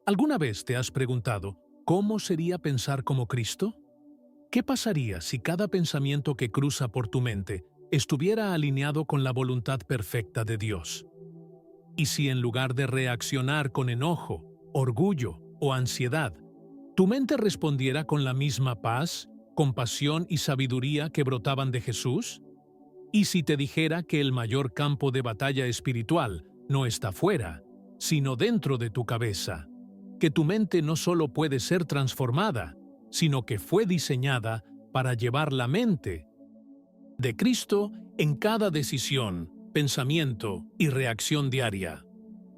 ¿Alguna vez te has preguntado cómo sería pensar como Cristo? ¿Qué pasaría si cada pensamiento que cruza por tu mente estuviera alineado con la voluntad perfecta de Dios? ¿Y si en lugar de reaccionar con enojo, orgullo o ansiedad, tu mente respondiera con la misma paz, compasión y sabiduría que brotaban de Jesús? ¿Y si te dijera que el mayor campo de batalla espiritual no está fuera, sino dentro de tu cabeza? Que tu mente no solo puede ser transformada, sino que fue diseñada para llevar la mente de Cristo en cada decisión, pensamiento y reacción diaria.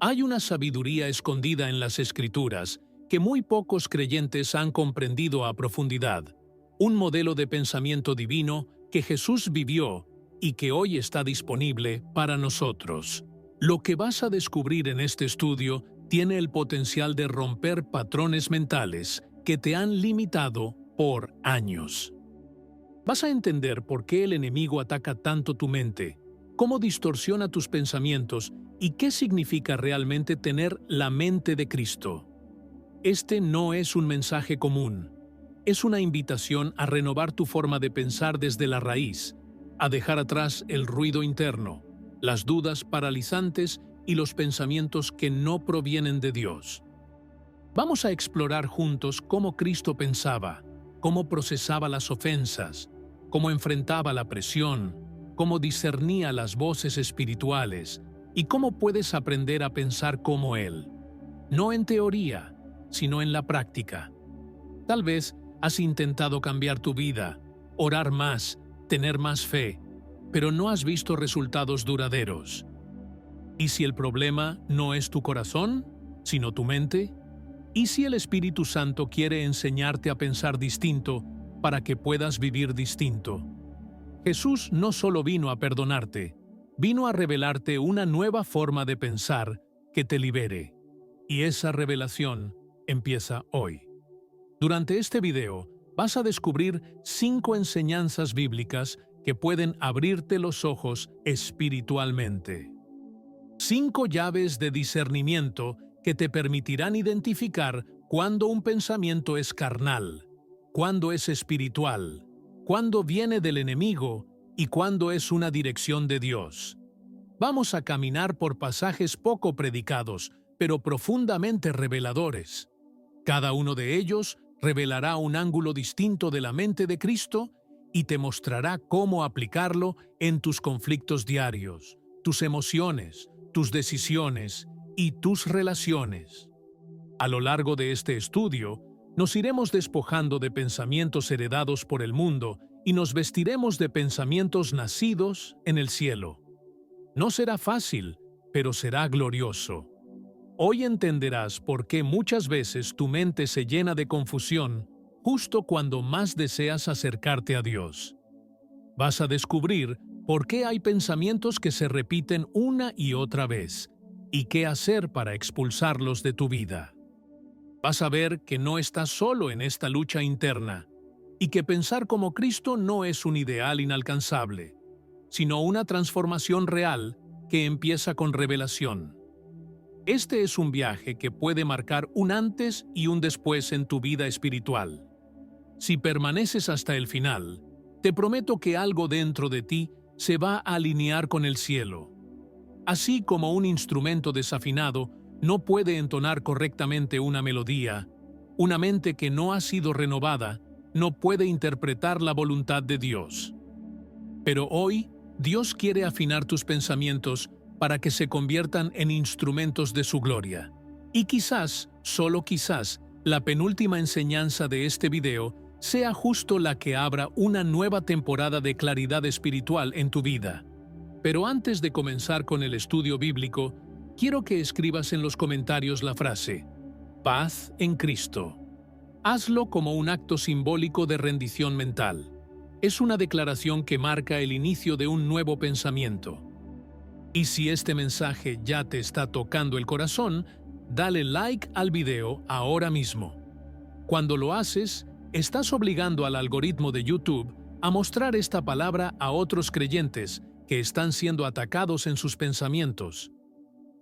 Hay una sabiduría escondida en las Escrituras que muy pocos creyentes han comprendido a profundidad, un modelo de pensamiento divino que Jesús vivió y que hoy está disponible para nosotros. Lo que vas a descubrir en este estudio tiene el potencial de romper patrones mentales que te han limitado por años. Vas a entender por qué el enemigo ataca tanto tu mente, cómo distorsiona tus pensamientos y qué significa realmente tener la mente de Cristo. Este no es un mensaje común. Es una invitación a renovar tu forma de pensar desde la raíz, a dejar atrás el ruido interno, las dudas paralizantes y los pensamientos que no provienen de Dios. Vamos a explorar juntos cómo Cristo pensaba, cómo procesaba las ofensas, cómo enfrentaba la presión, cómo discernía las voces espirituales y cómo puedes aprender a pensar como Él. No en teoría, sino en la práctica. Tal vez has intentado cambiar tu vida, orar más, tener más fe, pero no has visto resultados duraderos. ¿Y si el problema no es tu corazón, sino tu mente? ¿Y si el Espíritu Santo quiere enseñarte a pensar distinto para que puedas vivir distinto? Jesús no solo vino a perdonarte, vino a revelarte una nueva forma de pensar que te libere. Y esa revelación empieza hoy. Durante este video vas a descubrir 5 enseñanzas bíblicas que pueden abrirte los ojos espiritualmente. 5 llaves de discernimiento que te permitirán identificar cuándo un pensamiento es carnal, cuándo es espiritual, cuándo viene del enemigo y cuándo es una dirección de Dios. Vamos a caminar por pasajes poco predicados, pero profundamente reveladores. Cada uno de ellos revelará un ángulo distinto de la mente de Cristo y te mostrará cómo aplicarlo en tus conflictos diarios, tus emociones, tus decisiones y tus relaciones. A lo largo de este estudio, nos iremos despojando de pensamientos heredados por el mundo y nos vestiremos de pensamientos nacidos en el cielo. No será fácil, pero será glorioso. Hoy entenderás por qué muchas veces tu mente se llena de confusión justo cuando más deseas acercarte a Dios. Vas a descubrir por qué hay pensamientos que se repiten una y otra vez y qué hacer para expulsarlos de tu vida. Vas a ver que no estás solo en esta lucha interna y que pensar como Cristo no es un ideal inalcanzable, sino una transformación real que empieza con revelación. Este es un viaje que puede marcar un antes y un después en tu vida espiritual. Si permaneces hasta el final, te prometo que algo dentro de ti se va a alinear con el cielo. Así como un instrumento desafinado no puede entonar correctamente una melodía, una mente que no ha sido renovada no puede interpretar la voluntad de Dios. Pero hoy, Dios quiere afinar tus pensamientos para que se conviertan en instrumentos de su gloria. Y quizás, solo quizás, la penúltima enseñanza de este video sea justo la que abra una nueva temporada de claridad espiritual en tu vida. Pero antes de comenzar con el estudio bíblico, quiero que escribas en los comentarios la frase, paz en Cristo. Hazlo como un acto simbólico de rendición mental. Es una declaración que marca el inicio de un nuevo pensamiento. Y si este mensaje ya te está tocando el corazón, dale like al video ahora mismo. Cuando lo haces, estás obligando al algoritmo de YouTube a mostrar esta palabra a otros creyentes que están siendo atacados en sus pensamientos.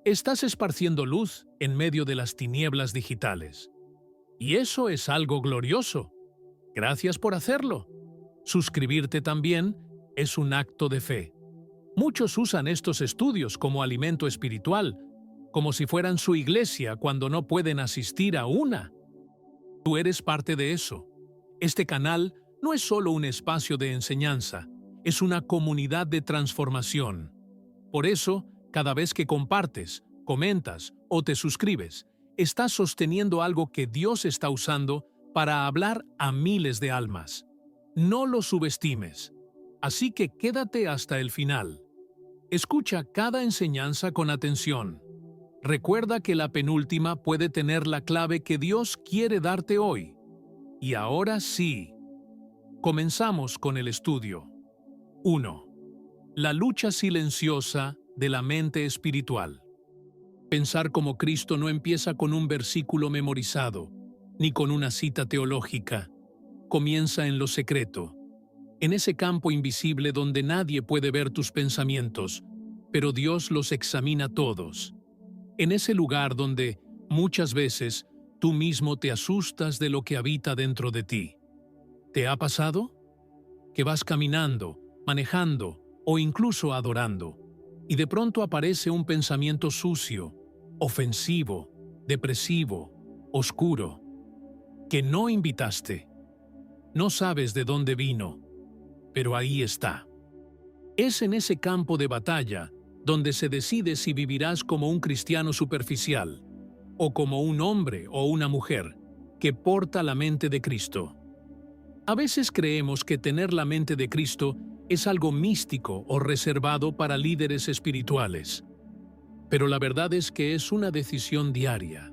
Estás esparciendo luz en medio de las tinieblas digitales. Y eso es algo glorioso. Gracias por hacerlo. Suscribirte también es un acto de fe. Muchos usan estos estudios como alimento espiritual, como si fueran su iglesia cuando no pueden asistir a una. Tú eres parte de eso. Este canal no es solo un espacio de enseñanza, es una comunidad de transformación. Por eso, cada vez que compartes, comentas o te suscribes, estás sosteniendo algo que Dios está usando para hablar a miles de almas. No lo subestimes. Así que quédate hasta el final. Escucha cada enseñanza con atención. Recuerda que la penúltima puede tener la clave que Dios quiere darte hoy. Y ahora sí. Comenzamos con el estudio. 1. La lucha silenciosa de la mente espiritual. Pensar como Cristo no empieza con un versículo memorizado, ni con una cita teológica. Comienza en lo secreto, en ese campo invisible donde nadie puede ver tus pensamientos, pero Dios los examina todos. En ese lugar donde, muchas veces, tú mismo te asustas de lo que habita dentro de ti. ¿Te ha pasado? Que vas caminando, manejando o incluso adorando, y de pronto aparece un pensamiento sucio, ofensivo, depresivo, oscuro, que no invitaste. No sabes de dónde vino, pero ahí está. Es en ese campo de batalla donde se decide si vivirás como un cristiano superficial o como un hombre o una mujer que porta la mente de Cristo. A veces creemos que tener la mente de Cristo es algo místico o reservado para líderes espirituales. Pero la verdad es que es una decisión diaria,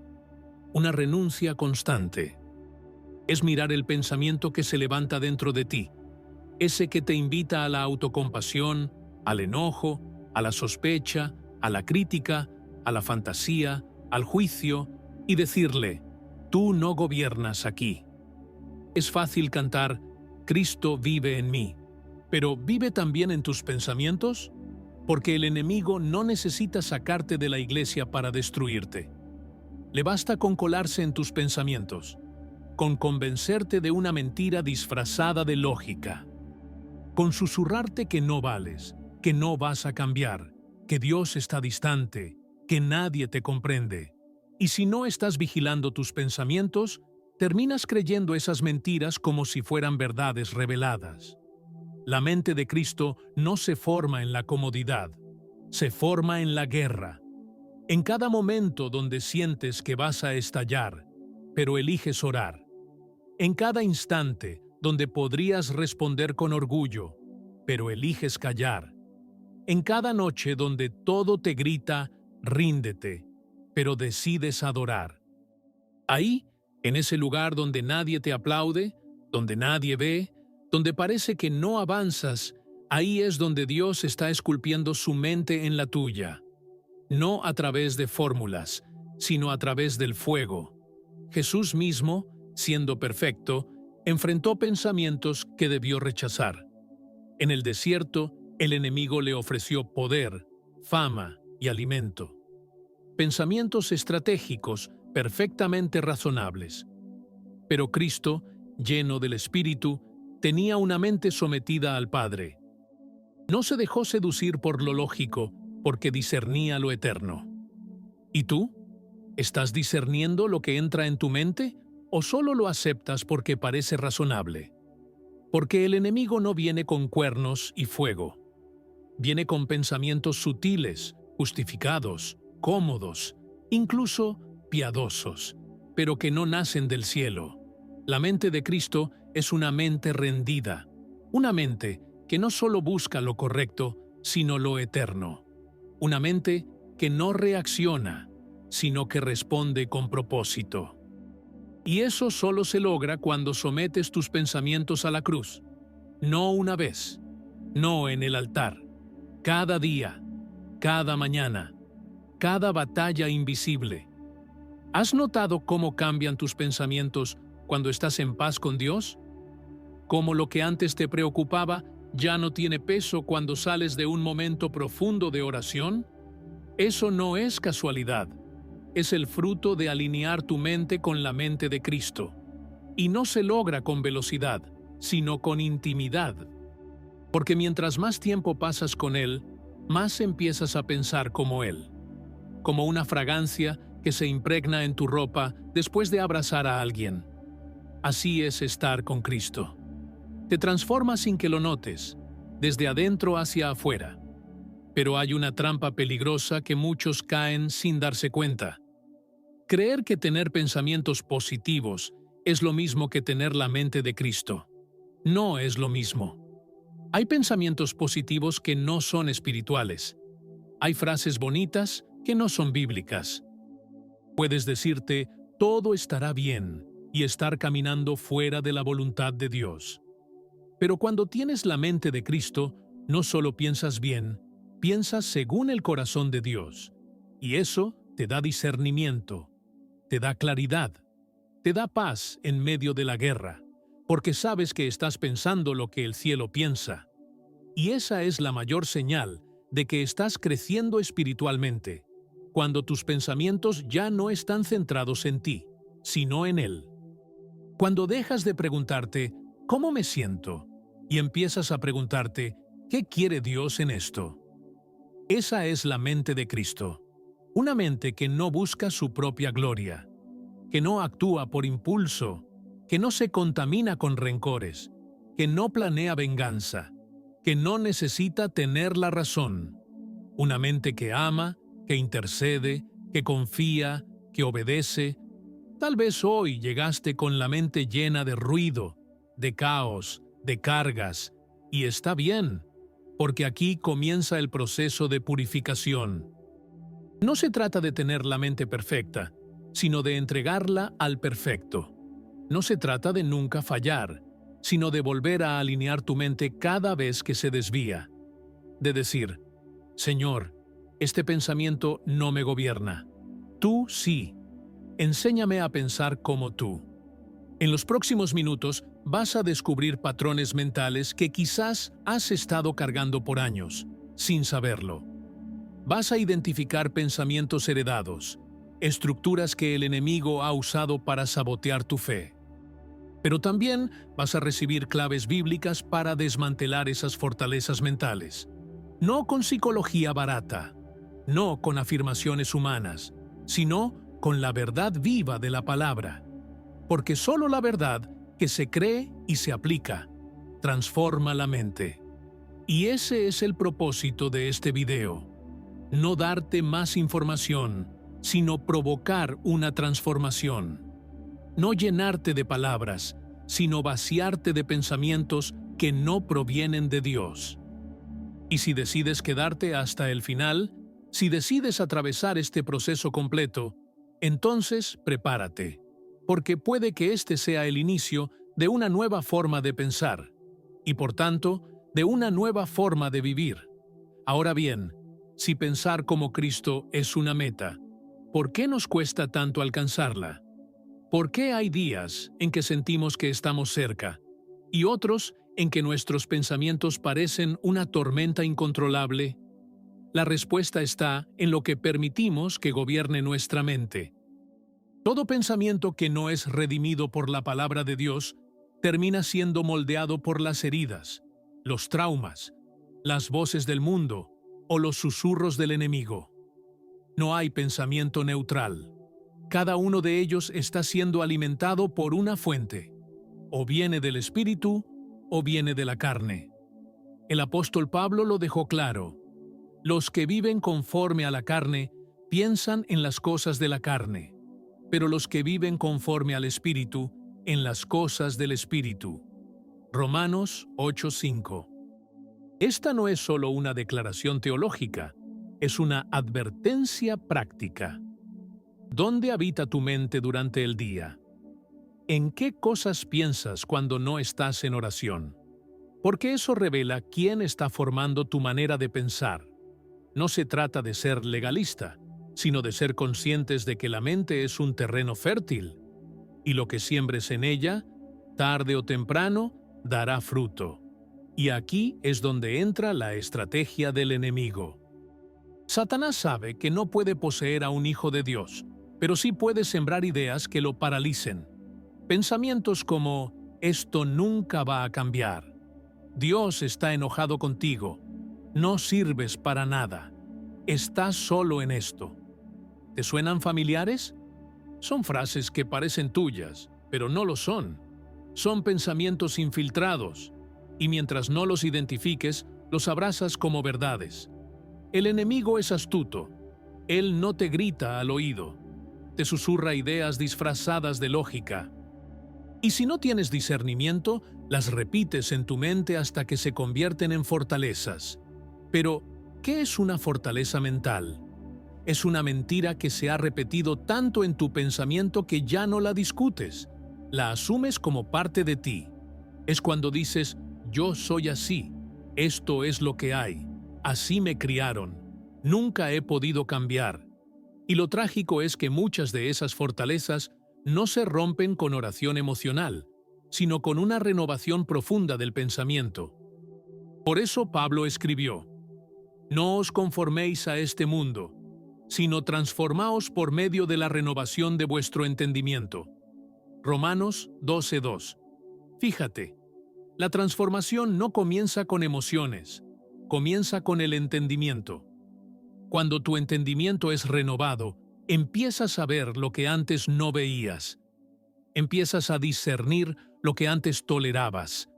una renuncia constante. Es mirar el pensamiento que se levanta dentro de ti, ese que te invita a la autocompasión, al enojo, a la sospecha, a la crítica, a la fantasía, al juicio, y decirle, tú no gobiernas aquí. Es fácil cantar, Cristo vive en mí, pero ¿vive también en tus pensamientos? Porque el enemigo no necesita sacarte de la iglesia para destruirte. Le basta con colarse en tus pensamientos, con convencerte de una mentira disfrazada de lógica, con susurrarte que no vales, que no vas a cambiar, que Dios está distante, que nadie te comprende. Y si no estás vigilando tus pensamientos, terminas creyendo esas mentiras como si fueran verdades reveladas. La mente de Cristo no se forma en la comodidad, se forma en la guerra. En cada momento donde sientes que vas a estallar, pero eliges orar. En cada instante donde podrías responder con orgullo, pero eliges callar. En cada noche donde todo te grita, ríndete, pero decides adorar. Ahí, en ese lugar donde nadie te aplaude, donde nadie ve, donde parece que no avanzas, ahí es donde Dios está esculpiendo su mente en la tuya. No a través de fórmulas, sino a través del fuego. Jesús mismo, siendo perfecto, enfrentó pensamientos que debió rechazar. En el desierto, el enemigo le ofreció poder, fama y alimento. Pensamientos estratégicos perfectamente razonables. Pero Cristo, lleno del Espíritu, tenía una mente sometida al Padre. No se dejó seducir por lo lógico, porque discernía lo eterno. ¿Y tú? ¿Estás discerniendo lo que entra en tu mente o solo lo aceptas porque parece razonable? Porque el enemigo no viene con cuernos y fuego. Viene con pensamientos sutiles, justificados, cómodos, incluso piadosos, pero que no nacen del cielo. La mente de Cristo es una mente rendida, una mente que no solo busca lo correcto, sino lo eterno. Una mente que no reacciona, sino que responde con propósito. Y eso solo se logra cuando sometes tus pensamientos a la cruz. No una vez, no en el altar. Cada día, cada mañana, cada batalla invisible. ¿Has notado cómo cambian tus pensamientos cuando estás en paz con Dios? ¿Cómo lo que antes te preocupaba ya no tiene peso cuando sales de un momento profundo de oración? Eso no es casualidad. Es el fruto de alinear tu mente con la mente de Cristo. Y no se logra con velocidad, sino con intimidad. Porque mientras más tiempo pasas con Él, más empiezas a pensar como Él. Como una fragancia que se impregna en tu ropa después de abrazar a alguien. Así es estar con Cristo. Te transforma sin que lo notes, desde adentro hacia afuera. Pero hay una trampa peligrosa que muchos caen sin darse cuenta. Creer que tener pensamientos positivos es lo mismo que tener la mente de Cristo. No es lo mismo. Hay pensamientos positivos que no son espirituales. Hay frases bonitas que no son bíblicas. Puedes decirte, todo estará bien, y estar caminando fuera de la voluntad de Dios. Pero cuando tienes la mente de Cristo, no solo piensas bien, piensas según el corazón de Dios. Y eso te da discernimiento, te da claridad, te da paz en medio de la guerra, porque sabes que estás pensando lo que el cielo piensa. Y esa es la mayor señal de que estás creciendo espiritualmente, cuando tus pensamientos ya no están centrados en ti, sino en Él. Cuando dejas de preguntarte, ¿cómo me siento? Y empiezas a preguntarte, ¿qué quiere Dios en esto? Esa es la mente de Cristo. Una mente que no busca su propia gloria, que no actúa por impulso, que no se contamina con rencores, que no planea venganza, que no necesita tener la razón. Una mente que ama, que intercede, que confía, que obedece. Tal vez hoy llegaste con la mente llena de ruido, de caos, de cargas, y está bien, porque aquí comienza el proceso de purificación. No se trata de tener la mente perfecta, sino de entregarla al perfecto. No se trata de nunca fallar, sino de volver a alinear tu mente cada vez que se desvía. De decir, Señor, este pensamiento no me gobierna. Tú sí. Enséñame a pensar como tú. En los próximos minutos vas a descubrir patrones mentales que quizás has estado cargando por años, sin saberlo. Vas a identificar pensamientos heredados, estructuras que el enemigo ha usado para sabotear tu fe. Pero también vas a recibir claves bíblicas para desmantelar esas fortalezas mentales. No con psicología barata, no con afirmaciones humanas, sino con la verdad viva de la palabra. Porque solo la verdad que se cree y se aplica transforma la mente. Y ese es el propósito de este video. No darte más información, sino provocar una transformación. No llenarte de palabras, sino vaciarte de pensamientos que no provienen de Dios. Y si decides quedarte hasta el final, si decides atravesar este proceso completo, entonces prepárate, porque puede que este sea el inicio de una nueva forma de pensar, y por tanto, de una nueva forma de vivir. Ahora bien, si pensar como Cristo es una meta, ¿por qué nos cuesta tanto alcanzarla? ¿Por qué hay días en que sentimos que estamos cerca y otros en que nuestros pensamientos parecen una tormenta incontrolable? La respuesta está en lo que permitimos que gobierne nuestra mente. Todo pensamiento que no es redimido por la palabra de Dios termina siendo moldeado por las heridas, los traumas, las voces del mundo o los susurros del enemigo. No hay pensamiento neutral. Cada uno de ellos está siendo alimentado por una fuente. O viene del espíritu o viene de la carne. El apóstol Pablo lo dejó claro. Los que viven conforme a la carne piensan en las cosas de la carne, pero los que viven conforme al espíritu, en las cosas del espíritu. Romanos 8:5. Esta no es solo una declaración teológica, es una advertencia práctica. ¿Dónde habita tu mente durante el día? ¿En qué cosas piensas cuando no estás en oración? Porque eso revela quién está formando tu manera de pensar. No se trata de ser legalista, sino de ser conscientes de que la mente es un terreno fértil, y lo que siembres en ella, tarde o temprano, dará fruto. Y aquí es donde entra la estrategia del enemigo. Satanás sabe que no puede poseer a un hijo de Dios, pero sí puede sembrar ideas que lo paralicen. Pensamientos como, esto nunca va a cambiar. Dios está enojado contigo. No sirves para nada. Estás solo en esto. ¿Te suenan familiares? Son frases que parecen tuyas, pero no lo son. Son pensamientos infiltrados, y mientras no los identifiques, los abrazas como verdades. El enemigo es astuto. Él no te grita al oído. Te susurra ideas disfrazadas de lógica. Y si no tienes discernimiento, las repites en tu mente hasta que se convierten en fortalezas. Pero, ¿qué es una fortaleza mental? Es una mentira que se ha repetido tanto en tu pensamiento que ya no la discutes. La asumes como parte de ti. Es cuando dices, yo soy así, esto es lo que hay, así me criaron, nunca he podido cambiar. Y lo trágico es que muchas de esas fortalezas no se rompen con oración emocional, sino con una renovación profunda del pensamiento. Por eso Pablo escribió, no os conforméis a este mundo, sino transformaos por medio de la renovación de vuestro entendimiento. Romanos 12:2. Fíjate, la transformación no comienza con emociones, comienza con el entendimiento. Cuando tu entendimiento es renovado, empiezas a ver lo que antes no veías. Empiezas a discernir lo que antes tolerabas.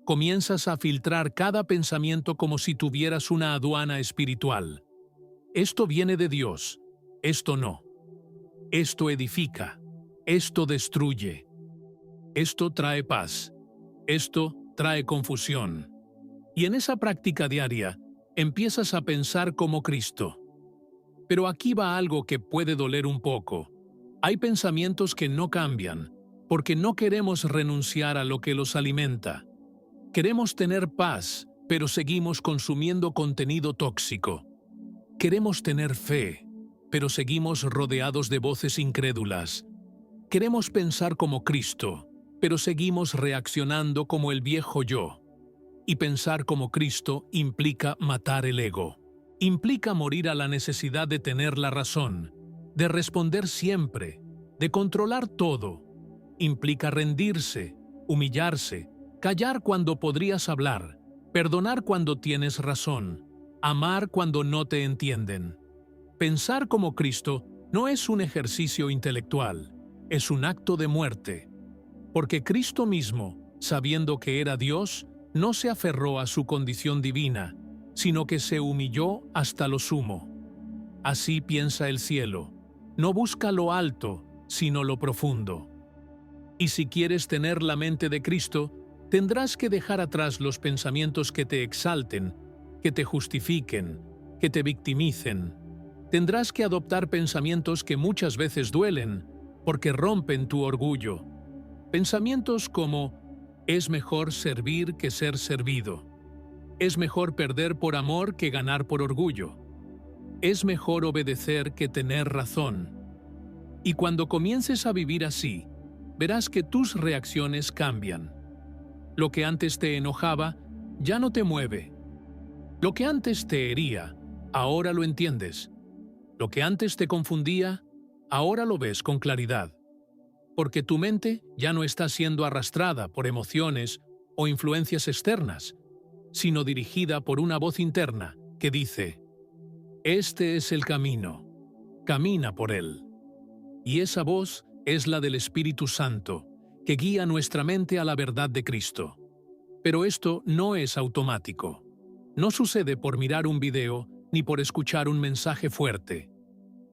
Comienzas a filtrar cada pensamiento como si tuvieras una aduana espiritual. Esto viene de Dios, esto no. Esto edifica, esto destruye. Esto trae paz, esto trae confusión. Y en esa práctica diaria, empiezas a pensar como Cristo. Pero aquí va algo que puede doler un poco. Hay pensamientos que no cambian, porque no queremos renunciar a lo que los alimenta. Queremos tener paz, pero seguimos consumiendo contenido tóxico. Queremos tener fe, pero seguimos rodeados de voces incrédulas. Queremos pensar como Cristo, pero seguimos reaccionando como el viejo yo. Y pensar como Cristo implica matar el ego. Implica morir a la necesidad de tener la razón, de responder siempre, de controlar todo. Implica rendirse, humillarse, callar cuando podrías hablar, perdonar cuando tienes razón, amar cuando no te entienden. Pensar como Cristo no es un ejercicio intelectual, es un acto de muerte. Porque Cristo mismo, sabiendo que era Dios, no se aferró a su condición divina, sino que se humilló hasta lo sumo. Así piensa el cielo. No busca lo alto, sino lo profundo. Y si quieres tener la mente de Cristo, tendrás que dejar atrás los pensamientos que te exalten, que te justifiquen, que te victimicen. Tendrás que adoptar pensamientos que muchas veces duelen, porque rompen tu orgullo. Pensamientos como, es mejor servir que ser servido. Es mejor perder por amor que ganar por orgullo. Es mejor obedecer que tener razón. Y cuando comiences a vivir así, verás que tus reacciones cambian. Lo que antes te enojaba, ya no te mueve. Lo que antes te hería, ahora lo entiendes. Lo que antes te confundía, ahora lo ves con claridad. Porque tu mente ya no está siendo arrastrada por emociones o influencias externas, sino dirigida por una voz interna que dice, este es el camino, camina por él. Y esa voz es la del Espíritu Santo, que guía nuestra mente a la verdad de Cristo. Pero esto no es automático. No sucede por mirar un video ni por escuchar un mensaje fuerte.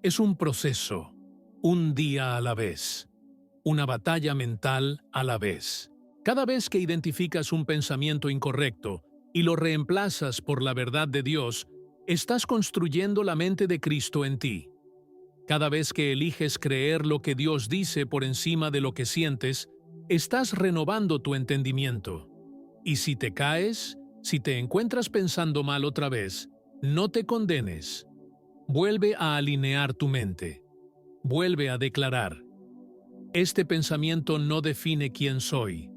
Es un proceso, un día a la vez, una batalla mental a la vez. Cada vez que identificas un pensamiento incorrecto y lo reemplazas por la verdad de Dios, estás construyendo la mente de Cristo en ti. Cada vez que eliges creer lo que Dios dice por encima de lo que sientes, estás renovando tu entendimiento. Y si te caes, si te encuentras pensando mal otra vez, no te condenes. Vuelve a alinear tu mente. Vuelve a declarar. Este pensamiento no define quién soy.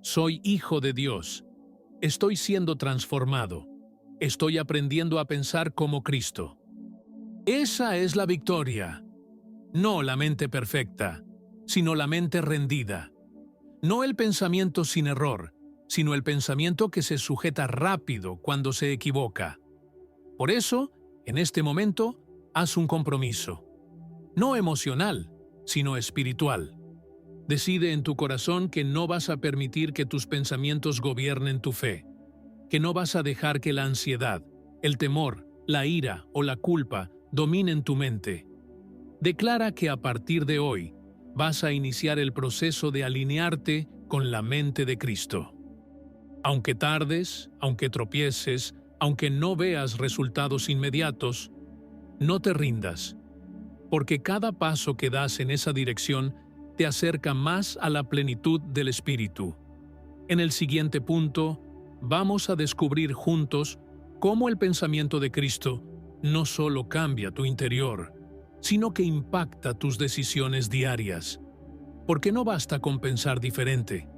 Soy hijo de Dios. Estoy siendo transformado. Estoy aprendiendo a pensar como Cristo. Esa es la victoria. No la mente perfecta, sino la mente rendida. No el pensamiento sin error, sino el pensamiento que se sujeta rápido cuando se equivoca. Por eso, en este momento, haz un compromiso. No emocional, sino espiritual. Decide en tu corazón que no vas a permitir que tus pensamientos gobiernen tu fe, que no vas a dejar que la ansiedad, el temor, la ira o la culpa dominen tu mente. Declara que a partir de hoy vas a iniciar el proceso de alinearte con la mente de Cristo. Aunque tardes, aunque tropieces, aunque no veas resultados inmediatos, no te rindas, porque cada paso que das en esa dirección te acerca más a la plenitud del Espíritu. En el siguiente punto, vamos a descubrir juntos cómo el pensamiento de Cristo no solo cambia tu interior, sino que impacta tus decisiones diarias. Porque no basta con pensar diferente,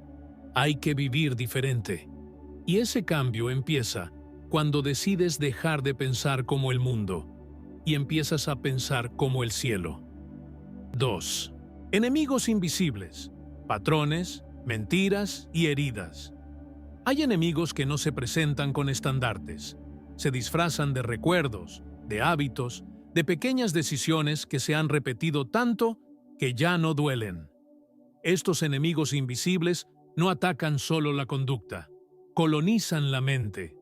hay que vivir diferente. Y ese cambio empieza cuando decides dejar de pensar como el mundo y empiezas a pensar como el cielo. 2. Enemigos invisibles, patrones, mentiras y heridas. Hay enemigos que no se presentan con estandartes, se disfrazan de recuerdos, de hábitos, de pequeñas decisiones que se han repetido tanto que ya no duelen. Estos enemigos invisibles no atacan solo la conducta, colonizan la mente.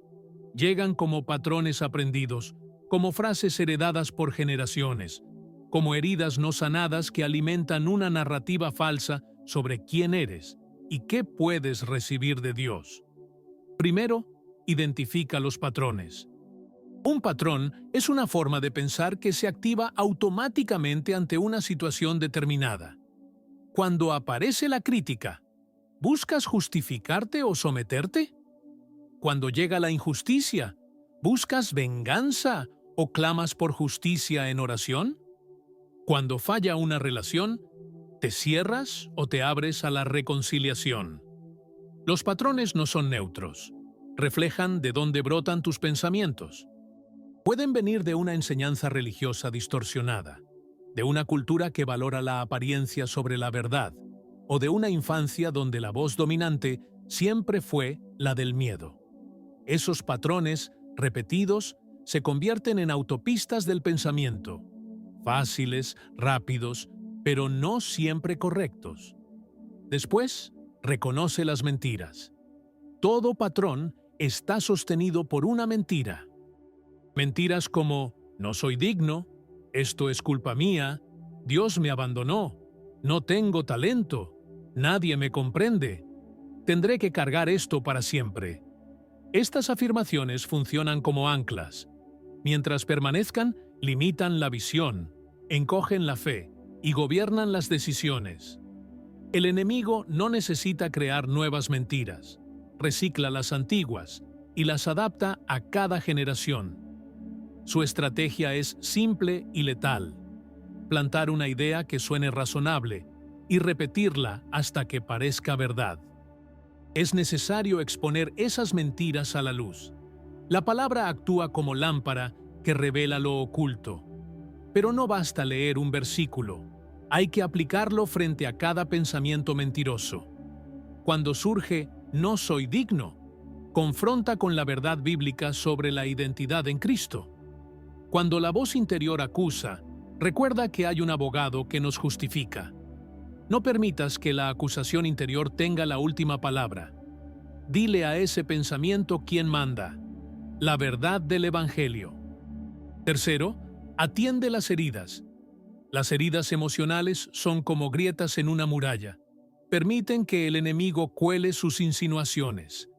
Llegan como patrones aprendidos, como frases heredadas por generaciones, como heridas no sanadas que alimentan una narrativa falsa sobre quién eres y qué puedes recibir de Dios. Primero, identifica los patrones. Un patrón es una forma de pensar que se activa automáticamente ante una situación determinada. Cuando aparece la crítica, ¿buscas justificarte o someterte? Cuando llega la injusticia, ¿buscas venganza o clamas por justicia en oración? Cuando falla una relación, ¿te cierras o te abres a la reconciliación? Los patrones no son neutros, reflejan de dónde brotan tus pensamientos. Pueden venir de una enseñanza religiosa distorsionada, de una cultura que valora la apariencia sobre la verdad, o de una infancia donde la voz dominante siempre fue la del miedo. Esos patrones, repetidos, se convierten en autopistas del pensamiento, fáciles, rápidos, pero no siempre correctos. Después, reconoce las mentiras. Todo patrón está sostenido por una mentira. Mentiras como no soy digno, esto es culpa mía, Dios me abandonó, no tengo talento, nadie me comprende, tendré que cargar esto para siempre. Estas afirmaciones funcionan como anclas. Mientras permanezcan, limitan la visión, encogen la fe y gobiernan las decisiones. El enemigo no necesita crear nuevas mentiras, recicla las antiguas y las adapta a cada generación. Su estrategia es simple y letal: plantar una idea que suene razonable y repetirla hasta que parezca verdad. Es necesario exponer esas mentiras a la luz. La palabra actúa como lámpara que revela lo oculto. Pero no basta leer un versículo, hay que aplicarlo frente a cada pensamiento mentiroso. Cuando surge "no soy digno", confronta con la verdad bíblica sobre la identidad en Cristo. Cuando la voz interior acusa, recuerda que hay un abogado que nos justifica. No permitas que la acusación interior tenga la última palabra. Dile a ese pensamiento quién manda: la verdad del Evangelio. Tercero, atiende las heridas. Las heridas emocionales son como grietas en una muralla. Permiten que el enemigo cuele sus insinuaciones.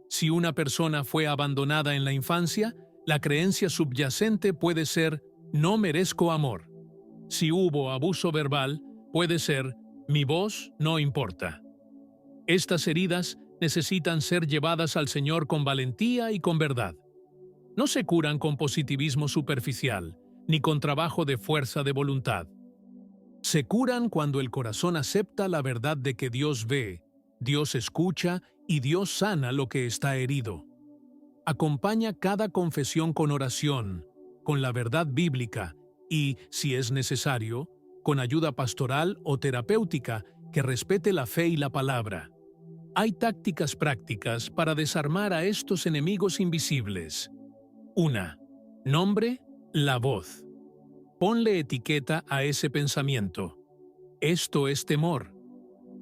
Si una persona fue abandonada en la infancia, la creencia subyacente puede ser "no merezco amor". Si hubo abuso verbal, puede ser "mi voz no importa". Estas heridas necesitan ser llevadas al Señor con valentía y con verdad. No se curan con positivismo superficial, ni con trabajo de fuerza de voluntad. Se curan cuando el corazón acepta la verdad de que Dios ve, Dios escucha y Dios sana lo que está herido. Acompaña cada confesión con oración, con la verdad bíblica, y, si es necesario, con ayuda pastoral o terapéutica que respete la fe y la palabra. Hay tácticas prácticas para desarmar a estos enemigos invisibles. 1. Nombre, la voz. Ponle etiqueta a ese pensamiento. Esto es temor.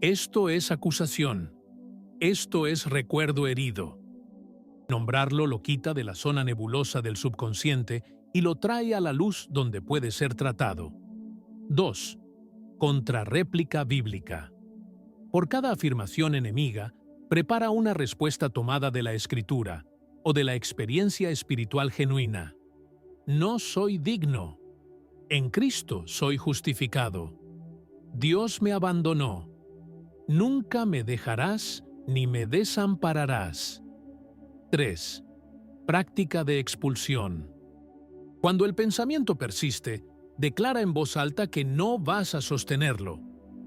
Esto es acusación. Esto es recuerdo herido. Nombrarlo lo quita de la zona nebulosa del subconsciente y lo trae a la luz donde puede ser tratado. 2. Contrarréplica bíblica. Por cada afirmación enemiga, prepara una respuesta tomada de la Escritura o de la experiencia espiritual genuina. No soy digno. En Cristo soy justificado. Dios me abandonó. Nunca me dejarás ni me desampararás. 3. Práctica de expulsión. Cuando el pensamiento persiste, declara en voz alta que no vas a sostenerlo,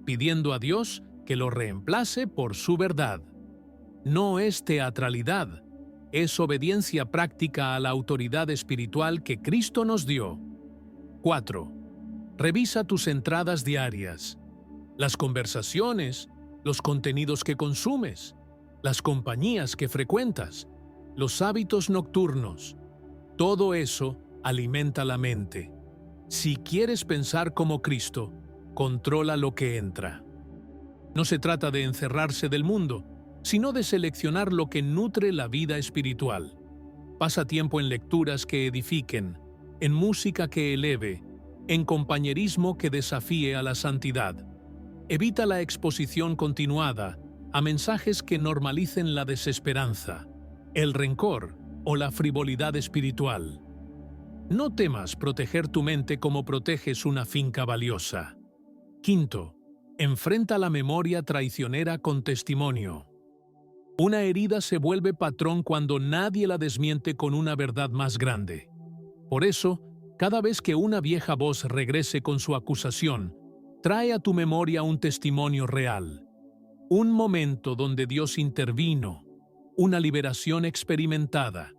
pidiendo a Dios que lo reemplace por su verdad. No es teatralidad, es obediencia práctica a la autoridad espiritual que Cristo nos dio. 4. Revisa tus entradas diarias, las conversaciones, los contenidos que consumes, las compañías que frecuentas, los hábitos nocturnos. Todo eso alimenta la mente. Si quieres pensar como Cristo, controla lo que entra. No se trata de encerrarse del mundo, sino de seleccionar lo que nutre la vida espiritual. Pasa tiempo en lecturas que edifiquen, en música que eleve, en compañerismo que desafíe a la santidad. Evita la exposición continuada a mensajes que normalicen la desesperanza, el rencor o la frivolidad espiritual. No temas proteger tu mente como proteges una finca valiosa. 5. Enfrenta la memoria traicionera con testimonio. Una herida se vuelve patrón cuando nadie la desmiente con una verdad más grande. Por eso, cada vez que una vieja voz regrese con su acusación, trae a tu memoria un testimonio real. Un momento donde Dios intervino, una liberación experimentada,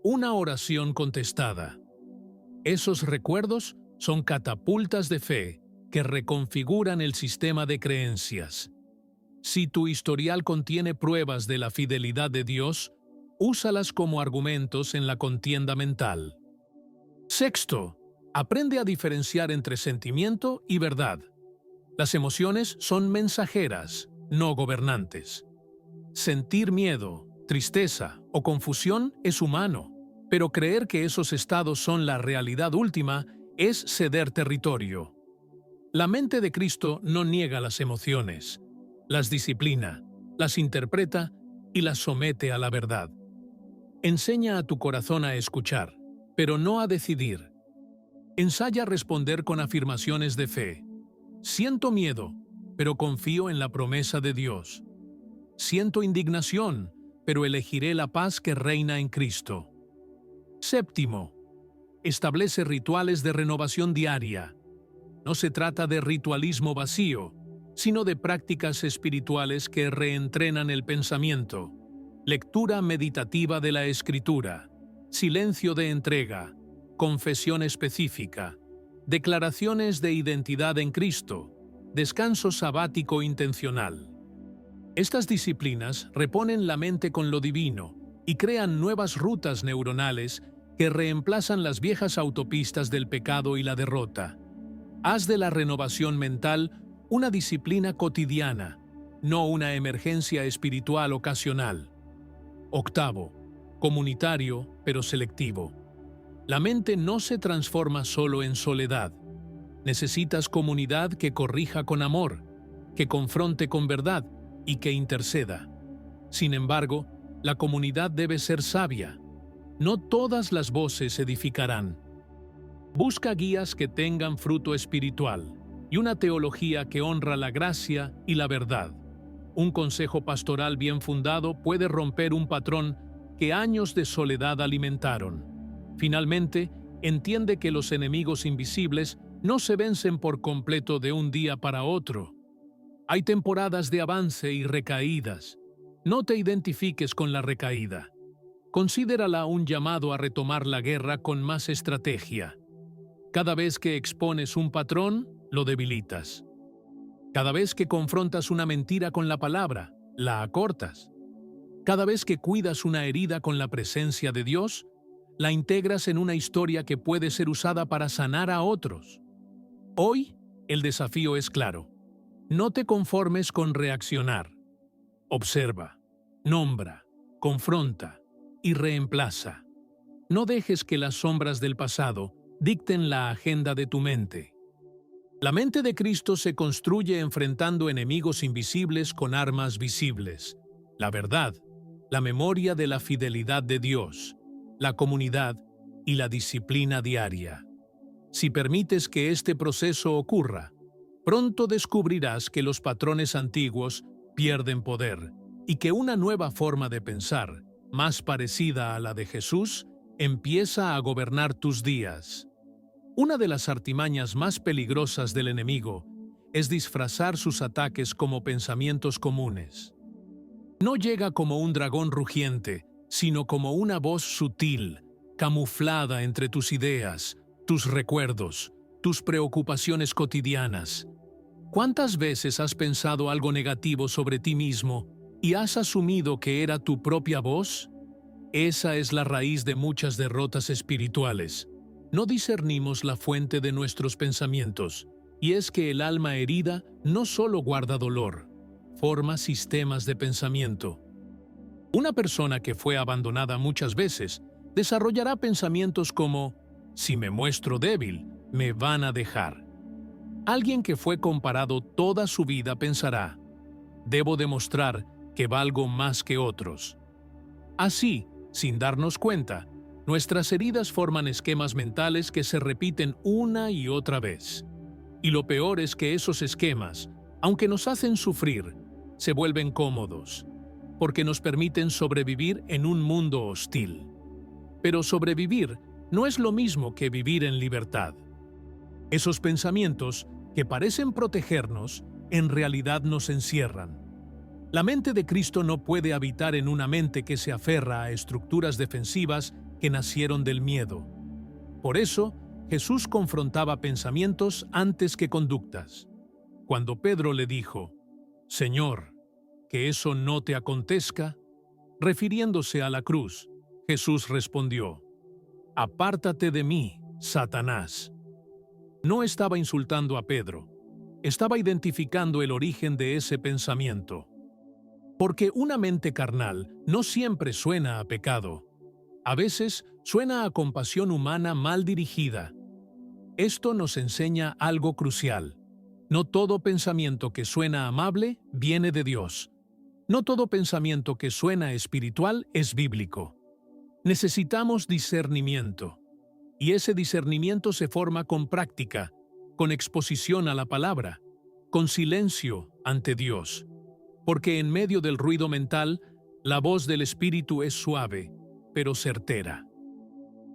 una oración contestada. Esos recuerdos son catapultas de fe que reconfiguran el sistema de creencias. Si tu historial contiene pruebas de la fidelidad de Dios, úsalas como argumentos en la contienda mental. 6. Aprende a diferenciar entre sentimiento y verdad. Las emociones son mensajeras, no gobernantes. Sentir miedo, tristeza o confusión es humano, pero creer que esos estados son la realidad última es ceder territorio. La mente de Cristo no niega las emociones, las disciplina, las interpreta y las somete a la verdad. Enseña a tu corazón a escuchar, pero no a decidir. Ensaya responder con afirmaciones de fe. Siento miedo, pero confío en la promesa de Dios. Siento indignación, pero elegiré la paz que reina en Cristo. 7. Establece rituales de renovación diaria. No se trata de ritualismo vacío, sino de prácticas espirituales que reentrenan el pensamiento. Lectura meditativa de la Escritura, silencio de entrega, confesión específica, declaraciones de identidad en Cristo, descanso sabático intencional. Estas disciplinas reponen la mente con lo divino y crean nuevas rutas neuronales que reemplazan las viejas autopistas del pecado y la derrota. Haz de la renovación mental una disciplina cotidiana, no una emergencia espiritual ocasional. 8. Comunitario, pero selectivo. La mente no se transforma solo en soledad. Necesitas comunidad que corrija con amor, que confronte con verdad y que interceda. Sin embargo, la comunidad debe ser sabia. No todas las voces edificarán. Busca guías que tengan fruto espiritual y una teología que honra la gracia y la verdad. Un consejo pastoral bien fundado puede romper un patrón que años de soledad alimentaron. Finalmente, entiende que los enemigos invisibles no se vencen por completo de un día para otro. Hay temporadas de avance y recaídas. No te identifiques con la recaída. Considérala un llamado a retomar la guerra con más estrategia. Cada vez que expones un patrón, lo debilitas. Cada vez que confrontas una mentira con la palabra, la acortas. Cada vez que cuidas una herida con la presencia de Dios, la integras en una historia que puede ser usada para sanar a otros. Hoy, el desafío es claro. No te conformes con reaccionar. Observa, nombra, confronta y reemplaza. No dejes que las sombras del pasado dicten la agenda de tu mente. La mente de Cristo se construye enfrentando enemigos invisibles con armas visibles: la verdad, la memoria de la fidelidad de Dios, la comunidad y la disciplina diaria. Si permites que este proceso ocurra, pronto descubrirás que los patrones antiguos pierden poder y que una nueva forma de pensar, más parecida a la de Jesús, empieza a gobernar tus días. Una de las artimañas más peligrosas del enemigo es disfrazar sus ataques como pensamientos comunes. No llega como un dragón rugiente, sino como una voz sutil, camuflada entre tus ideas, tus recuerdos, tus preocupaciones cotidianas. ¿Cuántas veces has pensado algo negativo sobre ti mismo y has asumido que era tu propia voz? Esa es la raíz de muchas derrotas espirituales. No discernimos la fuente de nuestros pensamientos, y es que el alma herida no solo guarda dolor, forma sistemas de pensamiento. Una persona que fue abandonada muchas veces desarrollará pensamientos como: si me muestro débil, me van a dejar. Alguien que fue comparado toda su vida pensará: debo demostrar que valgo más que otros. Así, sin darnos cuenta, nuestras heridas forman esquemas mentales que se repiten una y otra vez. Y lo peor es que esos esquemas, aunque nos hacen sufrir, se vuelven cómodos, porque nos permiten sobrevivir en un mundo hostil. Pero sobrevivir no es lo mismo que vivir en libertad. Esos pensamientos, que parecen protegernos, en realidad nos encierran. La mente de Cristo no puede habitar en una mente que se aferra a estructuras defensivas que nacieron del miedo. Por eso, Jesús confrontaba pensamientos antes que conductas. Cuando Pedro le dijo: «Señor, que eso no te acontezca», refiriéndose a la cruz, Jesús respondió: «Apártate de mí, Satanás». No estaba insultando a Pedro, estaba identificando el origen de ese pensamiento. Porque una mente carnal no siempre suena a pecado. A veces suena a compasión humana mal dirigida. Esto nos enseña algo crucial. No todo pensamiento que suena amable viene de Dios. No todo pensamiento que suena espiritual es bíblico. Necesitamos discernimiento. Y ese discernimiento se forma con práctica, con exposición a la palabra, con silencio ante Dios. Porque en medio del ruido mental, la voz del Espíritu es suave, pero certera.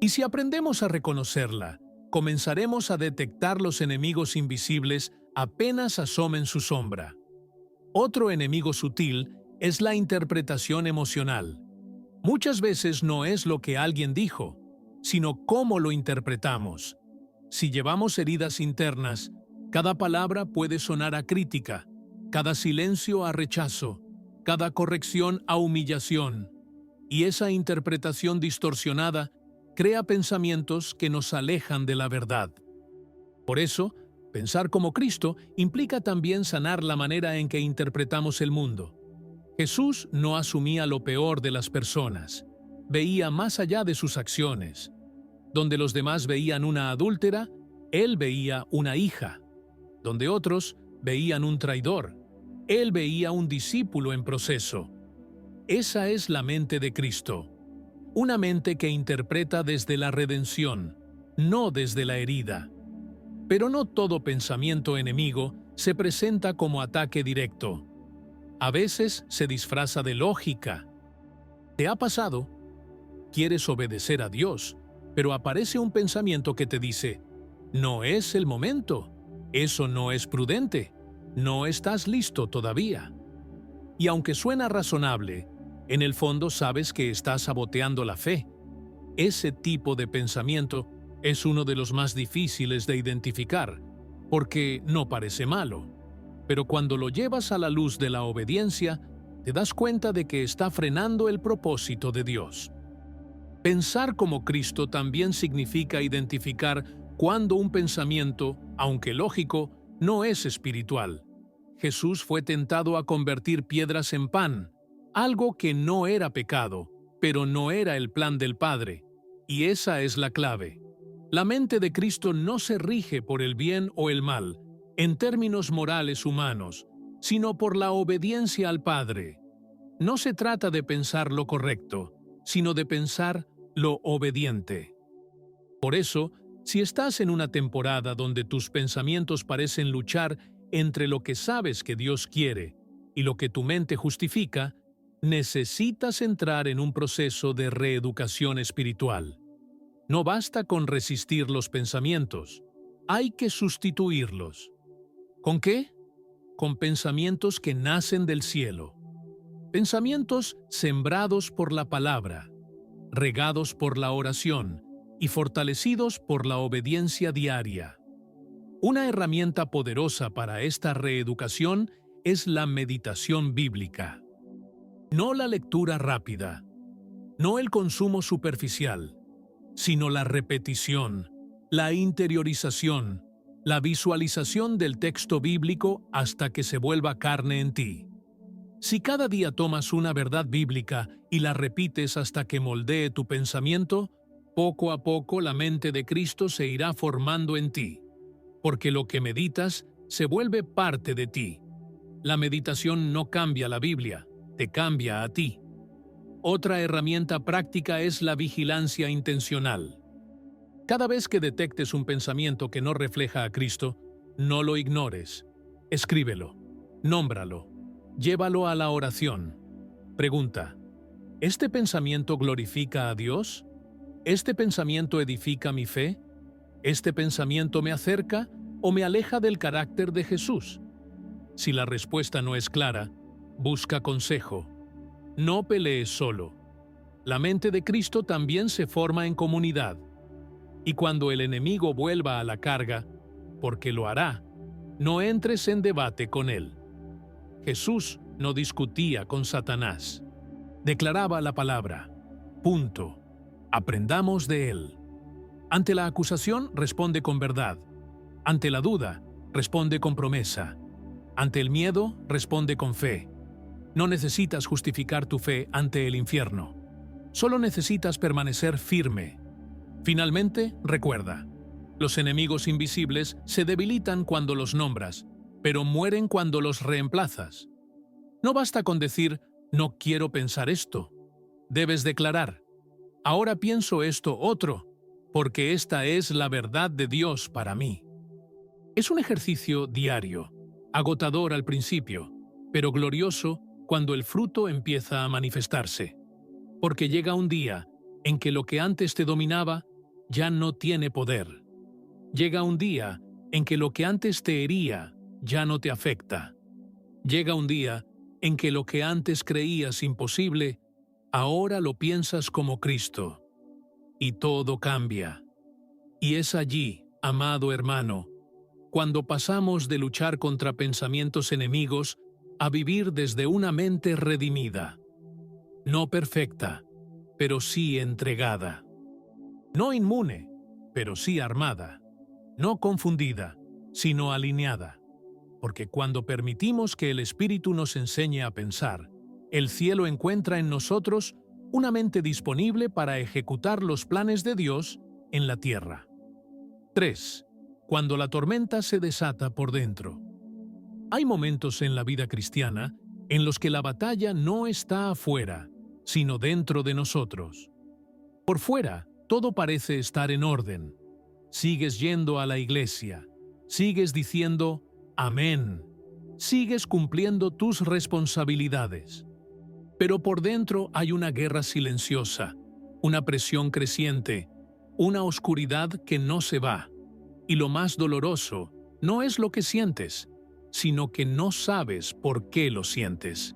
Y si aprendemos a reconocerla, comenzaremos a detectar los enemigos invisibles apenas asomen su sombra. Otro enemigo sutil es la interpretación emocional. Muchas veces no es lo que alguien dijo, sino cómo lo interpretamos. Si llevamos heridas internas, cada palabra puede sonar a crítica, cada silencio a rechazo, cada corrección a humillación. Y esa interpretación distorsionada crea pensamientos que nos alejan de la verdad. Por eso, pensar como Cristo implica también sanar la manera en que interpretamos el mundo. Jesús no asumía lo peor de las personas, veía más allá de sus acciones. Donde los demás veían una adúltera, Él veía una hija. Donde otros veían un traidor, Él veía un discípulo en proceso. Esa es la mente de Cristo. Una mente que interpreta desde la redención, no desde la herida. Pero no todo pensamiento enemigo se presenta como ataque directo. A veces se disfraza de lógica. ¿Te ha pasado? Quieres obedecer a Dios, pero aparece un pensamiento que te dice: no es el momento, eso no es prudente, no estás listo todavía. Y aunque suena razonable, en el fondo sabes que estás saboteando la fe. Ese tipo de pensamiento Es uno de los más difíciles de identificar, porque no parece malo. Pero cuando lo llevas a la luz de la obediencia, te das cuenta de que está frenando el propósito de Dios. Pensar como Cristo también significa identificar cuando un pensamiento, aunque lógico, no es espiritual. Jesús fue tentado a convertir piedras en pan, algo que no era pecado, pero no era el plan del Padre. Y esa es la clave. La mente de Cristo no se rige por el bien o el mal, en términos morales humanos, sino por la obediencia al Padre. No se trata de pensar lo correcto, sino de pensar lo obediente. Por eso, si estás en una temporada donde tus pensamientos parecen luchar entre lo que sabes que Dios quiere y lo que tu mente justifica, necesitas entrar en un proceso de reeducación espiritual. No basta con resistir los pensamientos, hay que sustituirlos. ¿Con qué? Con pensamientos que nacen del cielo. Pensamientos sembrados por la palabra, regados por la oración y fortalecidos por la obediencia diaria. Una herramienta poderosa para esta reeducación es la meditación bíblica. No la lectura rápida, no el consumo superficial, sino la repetición, la interiorización, la visualización del texto bíblico hasta que se vuelva carne en ti. Si cada día tomas una verdad bíblica y la repites hasta que moldee tu pensamiento, poco a poco la mente de Cristo se irá formando en ti, porque lo que meditas se vuelve parte de ti. La meditación no cambia la Biblia, te cambia a ti. Otra herramienta práctica es la vigilancia intencional. Cada vez que detectes un pensamiento que no refleja a Cristo, no lo ignores. Escríbelo, nómbralo, llévalo a la oración. Pregunta: ¿este pensamiento glorifica a Dios? ¿Este pensamiento edifica mi fe? ¿Este pensamiento me acerca o me aleja del carácter de Jesús? Si la respuesta no es clara, busca consejo. No pelees solo. La mente de Cristo también se forma en comunidad. Y cuando el enemigo vuelva a la carga, porque lo hará, no entres en debate con él. Jesús no discutía con Satanás. Declaraba la palabra. Punto. Aprendamos de él. Ante la acusación, responde con verdad. Ante la duda, responde con promesa. Ante el miedo, responde con fe. No necesitas justificar tu fe ante el infierno. Solo necesitas permanecer firme. Finalmente, recuerda, los enemigos invisibles se debilitan cuando los nombras, pero mueren cuando los reemplazas. No basta con decir, no quiero pensar esto. Debes declarar, ahora pienso esto otro, porque esta es la verdad de Dios para mí. Es un ejercicio diario, agotador al principio, pero glorioso cuando el fruto empieza a manifestarse. Porque llega un día en que lo que antes te dominaba ya no tiene poder. Llega un día en que lo que antes te hería ya no te afecta. Llega un día en que lo que antes creías imposible, ahora lo piensas como Cristo. Y todo cambia. Y es allí, amado hermano, cuando pasamos de luchar contra pensamientos enemigos a vivir desde una mente redimida. No perfecta, pero sí entregada. No inmune, pero sí armada. No confundida, sino alineada. Porque cuando permitimos que el Espíritu nos enseñe a pensar, el cielo encuentra en nosotros una mente disponible para ejecutar los planes de Dios en la tierra. 3. Cuando la tormenta se desata por dentro. Hay momentos en la vida cristiana en los que la batalla no está afuera, sino dentro de nosotros. Por fuera, todo parece estar en orden. Sigues yendo a la iglesia, sigues diciendo amén, sigues cumpliendo tus responsabilidades. Pero por dentro hay una guerra silenciosa, una presión creciente, una oscuridad que no se va. Y lo más doloroso no es lo que sientes, sino que no sabes por qué lo sientes.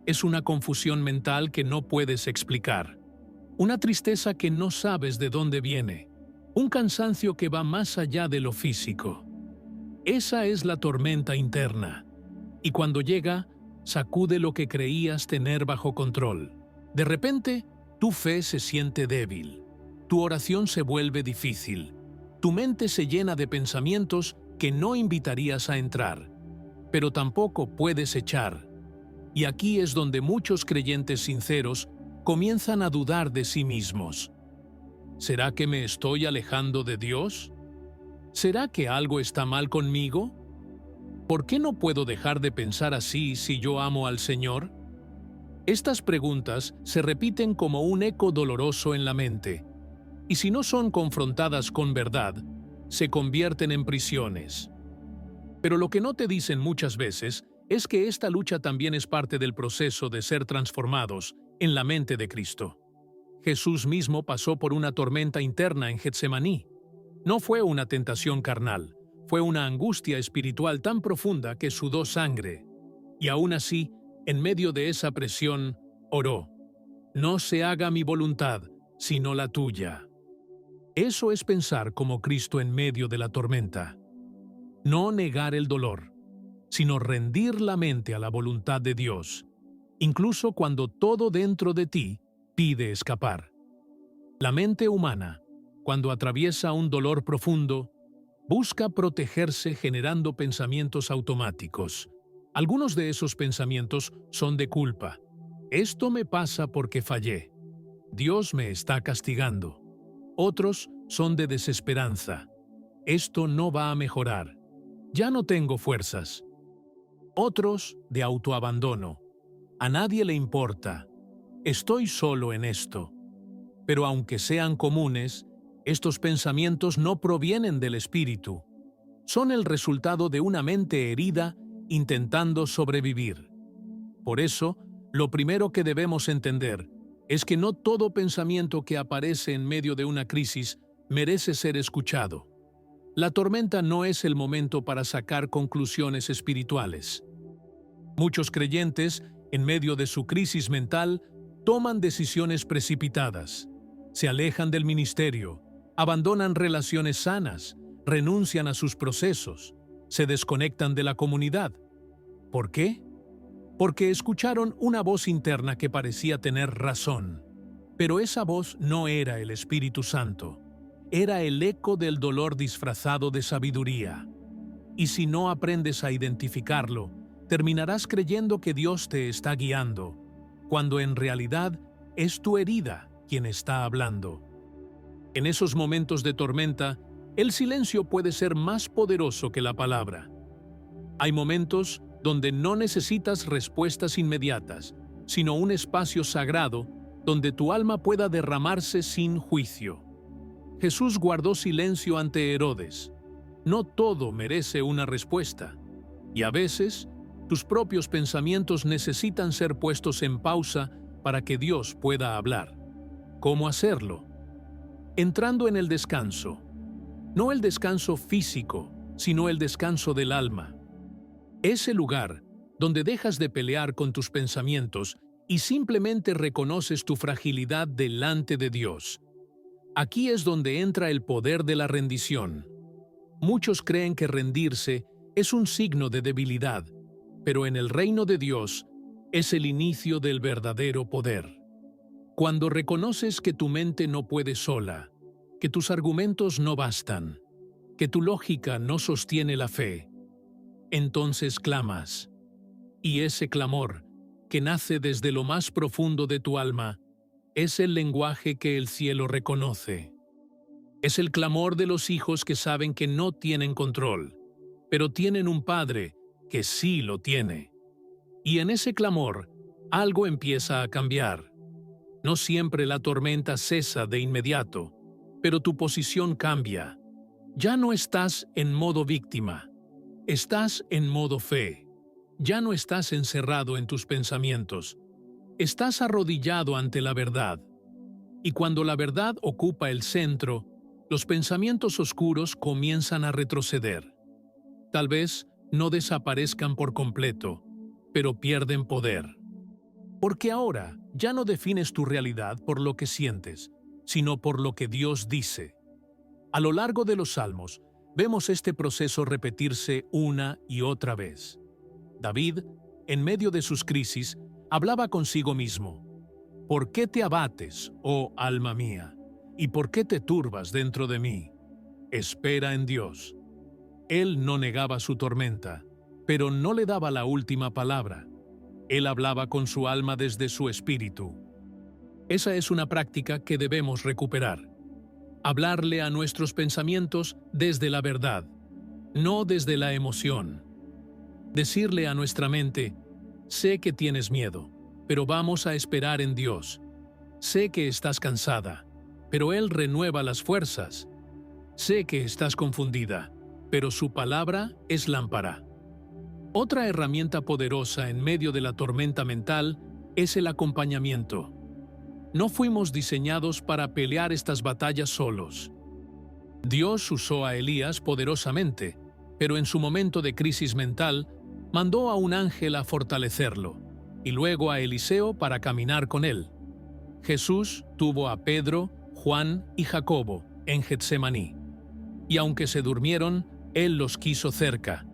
Es una confusión mental que no puedes explicar, una tristeza que no sabes de dónde viene, Un cansancio que va más allá de lo físico. Esa es la tormenta interna. Y cuando llega, sacude lo que creías tener bajo control. De repente, tu fe se siente débil. Tu oración se vuelve difícil. Tu mente se llena de pensamientos que no invitarías a entrar, pero tampoco puedes echar. Y aquí es donde muchos creyentes sinceros comienzan a dudar de sí mismos. ¿Será que me estoy alejando de Dios? ¿Será que algo está mal conmigo? ¿Por qué no puedo dejar de pensar así si yo amo al Señor? Estas preguntas se repiten como un eco doloroso en la mente, y si no son confrontadas con verdad, se convierten en prisiones. Pero lo que no te dicen muchas veces es que esta lucha también es parte del proceso de ser transformados en la mente de Cristo. Jesús mismo pasó por una tormenta interna en Getsemaní. No fue una tentación carnal, fue una angustia espiritual tan profunda que sudó sangre. Y aún así, en medio de esa presión, oró: «No se haga mi voluntad, sino la tuya». Eso es pensar como Cristo en medio de la tormenta. No negar el dolor, sino rendir la mente a la voluntad de Dios, incluso cuando todo dentro de ti pide escapar. La mente humana, cuando atraviesa un dolor profundo, busca protegerse generando pensamientos automáticos. Algunos de esos pensamientos son de culpa. Esto me pasa porque fallé. Dios me está castigando. Otros son de desesperanza. Esto no va a mejorar. Ya no tengo fuerzas. Otros de autoabandono. A nadie le importa. Estoy solo en esto. Pero aunque sean comunes, estos pensamientos no provienen del espíritu. Son el resultado de una mente herida intentando sobrevivir. Por eso, lo primero que debemos entender es que no todo pensamiento que aparece en medio de una crisis merece ser escuchado. La tormenta no es el momento para sacar conclusiones espirituales. Muchos creyentes, en medio de su crisis mental, toman decisiones precipitadas. Se alejan del ministerio, abandonan relaciones sanas, renuncian a sus procesos, se desconectan de la comunidad. ¿Por qué? Porque escucharon una voz interna que parecía tener razón. Pero esa voz no era el Espíritu Santo. Era el eco del dolor disfrazado de sabiduría. Y si no aprendes a identificarlo, terminarás creyendo que Dios te está guiando, cuando en realidad es tu herida quien está hablando. En esos momentos de tormenta, el silencio puede ser más poderoso que la palabra. Hay momentos donde no necesitas respuestas inmediatas, sino un espacio sagrado donde tu alma pueda derramarse sin juicio. Jesús guardó silencio ante Herodes. No todo merece una respuesta, y a veces tus propios pensamientos necesitan ser puestos en pausa para que Dios pueda hablar. ¿Cómo hacerlo? Entrando en el descanso. No el descanso físico, sino el descanso del alma. Ese lugar donde dejas de pelear con tus pensamientos y simplemente reconoces tu fragilidad delante de Dios. Aquí es donde entra el poder de la rendición. Muchos creen que rendirse es un signo de debilidad, pero en el reino de Dios es el inicio del verdadero poder. Cuando reconoces que tu mente no puede sola, que tus argumentos no bastan, que tu lógica no sostiene la fe, entonces clamas. Y ese clamor, que nace desde lo más profundo de tu alma, es el lenguaje que el cielo reconoce. Es el clamor de los hijos que saben que no tienen control, pero tienen un padre que sí lo tiene. Y en ese clamor, algo empieza a cambiar. No siempre la tormenta cesa de inmediato, pero tu posición cambia. Ya no estás en modo víctima, estás en modo fe. Ya no estás encerrado en tus pensamientos, estás arrodillado ante la verdad. Y cuando la verdad ocupa el centro, los pensamientos oscuros comienzan a retroceder. Tal vez no desaparezcan por completo, pero pierden poder. Porque ahora ya no defines tu realidad por lo que sientes, sino por lo que Dios dice. A lo largo de los Salmos, vemos este proceso repetirse una y otra vez. David, en medio de sus crisis, hablaba consigo mismo. ¿Por qué te abates, oh alma mía? ¿Y por qué te turbas dentro de mí? Espera en Dios. Él no negaba su tormenta, pero no le daba la última palabra. Él hablaba con su alma desde su espíritu. Esa es una práctica que debemos recuperar. Hablarle a nuestros pensamientos desde la verdad, no desde la emoción. Decirle a nuestra mente, sé que tienes miedo, pero vamos a esperar en Dios. Sé que estás cansada, pero Él renueva las fuerzas. Sé que estás confundida, pero su palabra es lámpara. Otra herramienta poderosa en medio de la tormenta mental es el acompañamiento. No fuimos diseñados para pelear estas batallas solos. Dios usó a Elías poderosamente, pero en su momento de crisis mental, mandó a un ángel a fortalecerlo, y luego a Eliseo para caminar con él. Jesús tuvo a Pedro, Juan y Jacobo en Getsemaní, y aunque se durmieron, Él los quiso cerca,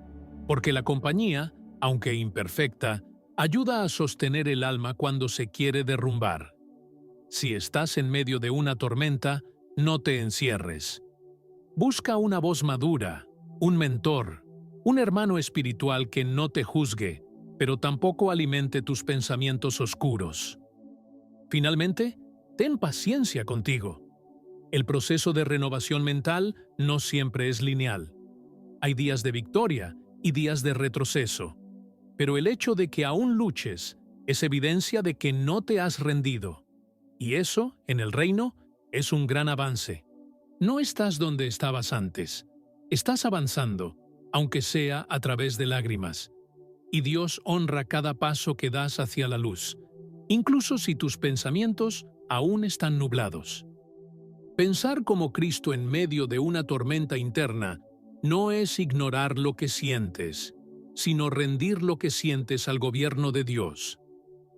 porque la compañía, aunque imperfecta, ayuda a sostener el alma cuando se quiere derrumbar. Si estás en medio de una tormenta, no te encierres. Busca una voz madura, un mentor, un hermano espiritual que no te juzgue, pero tampoco alimente tus pensamientos oscuros. Finalmente, ten paciencia contigo. El proceso de renovación mental no siempre es lineal. Hay días de victoria y días de retroceso, pero el hecho de que aún luches es evidencia de que no te has rendido. Y eso, en el reino, es un gran avance. No estás donde estabas antes. Estás avanzando, aunque sea a través de lágrimas. Y Dios honra cada paso que das hacia la luz, incluso si tus pensamientos aún están nublados. Pensar como Cristo en medio de una tormenta interna no es ignorar lo que sientes, sino rendir lo que sientes al gobierno de Dios.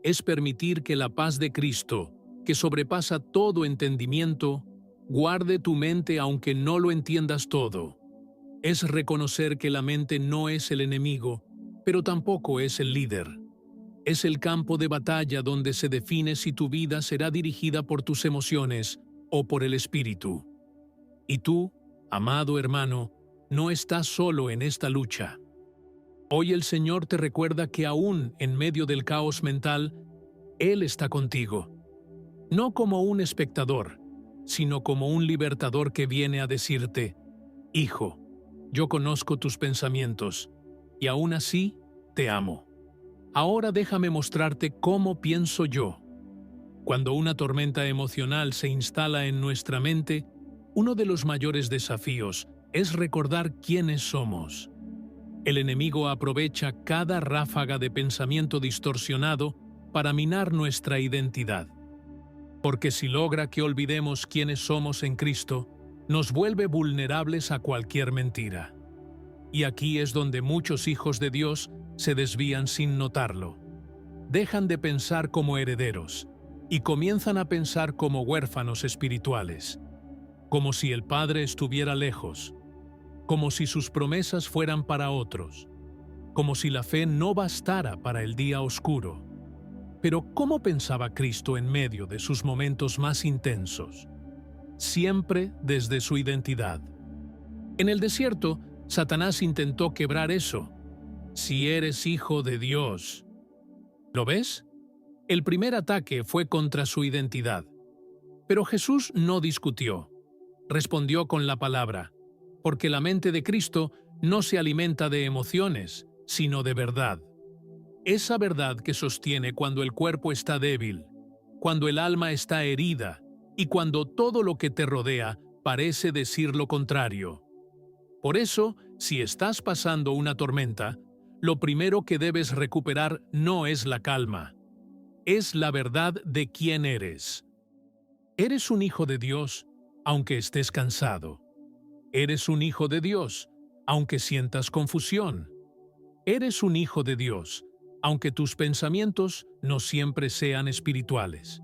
Es permitir que la paz de Cristo, que sobrepasa todo entendimiento, guarde tu mente aunque no lo entiendas todo. Es reconocer que la mente no es el enemigo, pero tampoco es el líder. Es el campo de batalla donde se define si tu vida será dirigida por tus emociones o por el Espíritu. Y tú, amado hermano, no estás solo en esta lucha. Hoy el Señor te recuerda que aún en medio del caos mental, Él está contigo. No como un espectador, sino como un libertador que viene a decirte, Hijo, yo conozco tus pensamientos, y aún así te amo. Ahora déjame mostrarte cómo pienso yo. Cuando una tormenta emocional se instala en nuestra mente, uno de los mayores desafíos es recordar quiénes somos. El enemigo aprovecha cada ráfaga de pensamiento distorsionado para minar nuestra identidad. Porque si logra que olvidemos quiénes somos en Cristo, nos vuelve vulnerables a cualquier mentira. Y aquí es donde muchos hijos de Dios se desvían sin notarlo. Dejan de pensar como herederos y comienzan a pensar como huérfanos espirituales, como si el Padre estuviera lejos, como si sus promesas fueran para otros, como si la fe no bastara para el día oscuro. Pero ¿cómo pensaba Cristo en medio de sus momentos más intensos? Siempre desde su identidad. En el desierto, Satanás intentó quebrar eso. Si eres hijo de Dios. ¿Lo ves? El primer ataque fue contra su identidad. Pero Jesús no discutió. Respondió con la palabra, porque la mente de Cristo no se alimenta de emociones, sino de verdad. Esa verdad que sostiene cuando el cuerpo está débil, cuando el alma está herida y cuando todo lo que te rodea parece decir lo contrario. Por eso, si estás pasando una tormenta, lo primero que debes recuperar no es la calma, es la verdad de quién eres. Eres un hijo de Dios, aunque estés cansado. Eres un hijo de Dios, aunque sientas confusión. Eres un hijo de Dios, aunque tus pensamientos no siempre sean espirituales.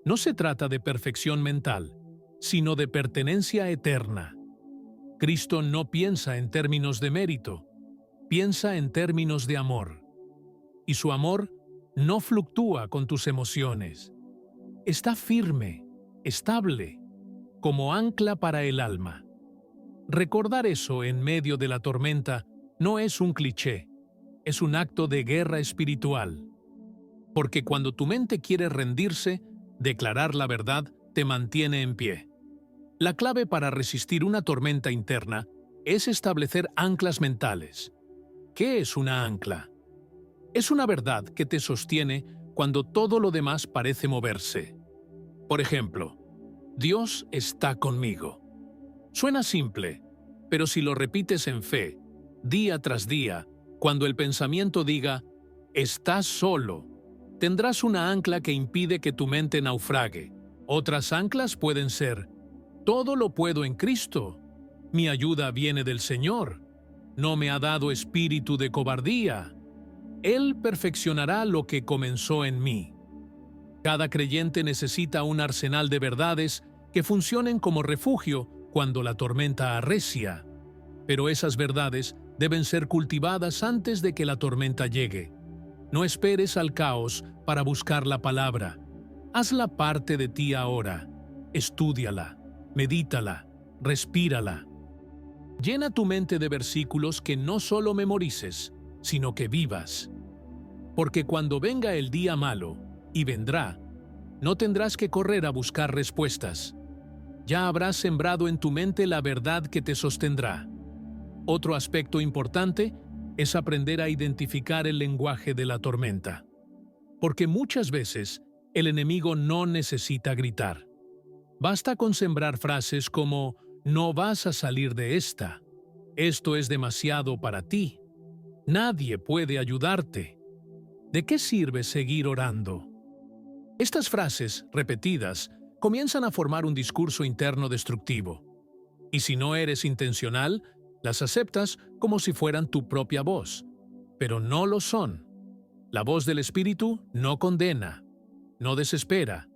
No se trata de perfección mental, sino de pertenencia eterna. Cristo no piensa en términos de mérito, piensa en términos de amor. Y su amor no fluctúa con tus emociones. Está firme, estable, como ancla para el alma. Recordar eso en medio de la tormenta no es un cliché, es un acto de guerra espiritual. Porque cuando tu mente quiere rendirse, declarar la verdad te mantiene en pie. La clave para resistir una tormenta interna es establecer anclas mentales. ¿Qué es una ancla? Es una verdad que te sostiene cuando todo lo demás parece moverse. Por ejemplo, Dios está conmigo. Suena simple, pero si lo repites en fe, día tras día, cuando el pensamiento diga, estás solo, tendrás una ancla que impide que tu mente naufrague. Otras anclas pueden ser, todo lo puedo en Cristo. Mi ayuda viene del Señor. No me ha dado espíritu de cobardía. Él perfeccionará lo que comenzó en mí. Cada creyente necesita un arsenal de verdades que funcionen como refugio cuando la tormenta arrecia. Pero esas verdades deben ser cultivadas antes de que la tormenta llegue. No esperes al caos para buscar la palabra. Hazla parte de ti ahora. Estúdiala, medítala, respírala. Llena tu mente de versículos que no solo memorices, sino que vivas. Porque cuando venga el día malo, y vendrá, no tendrás que correr a buscar respuestas. Ya habrás sembrado en tu mente la verdad que te sostendrá. Otro aspecto importante es aprender a identificar el lenguaje de la tormenta. Porque muchas veces el enemigo no necesita gritar. Basta con sembrar frases como «No vas a salir de esta», «Esto es demasiado para ti», «Nadie puede ayudarte», ¿de qué sirve seguir orando? Estas frases, repetidas, comienzan a formar un discurso interno destructivo. Y si no eres intencional, las aceptas como si fueran tu propia voz. Pero no lo son. La voz del Espíritu no condena, no desespera,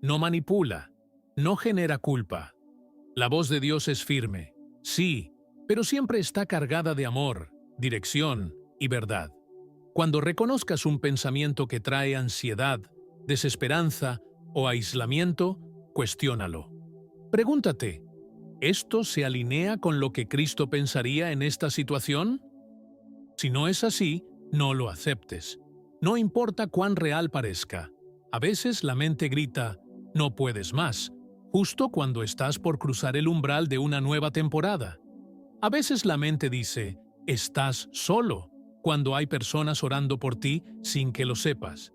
no manipula, no genera culpa. La voz de Dios es firme, sí, pero siempre está cargada de amor, dirección y verdad. Cuando reconozcas un pensamiento que trae ansiedad, desesperanza o aislamiento, cuestiónalo. Pregúntate, ¿esto se alinea con lo que Cristo pensaría en esta situación? Si no es así, no lo aceptes. No importa cuán real parezca. A veces la mente grita, no puedes más, justo cuando estás por cruzar el umbral de una nueva temporada. A veces la mente dice, estás solo, cuando hay personas orando por ti sin que lo sepas.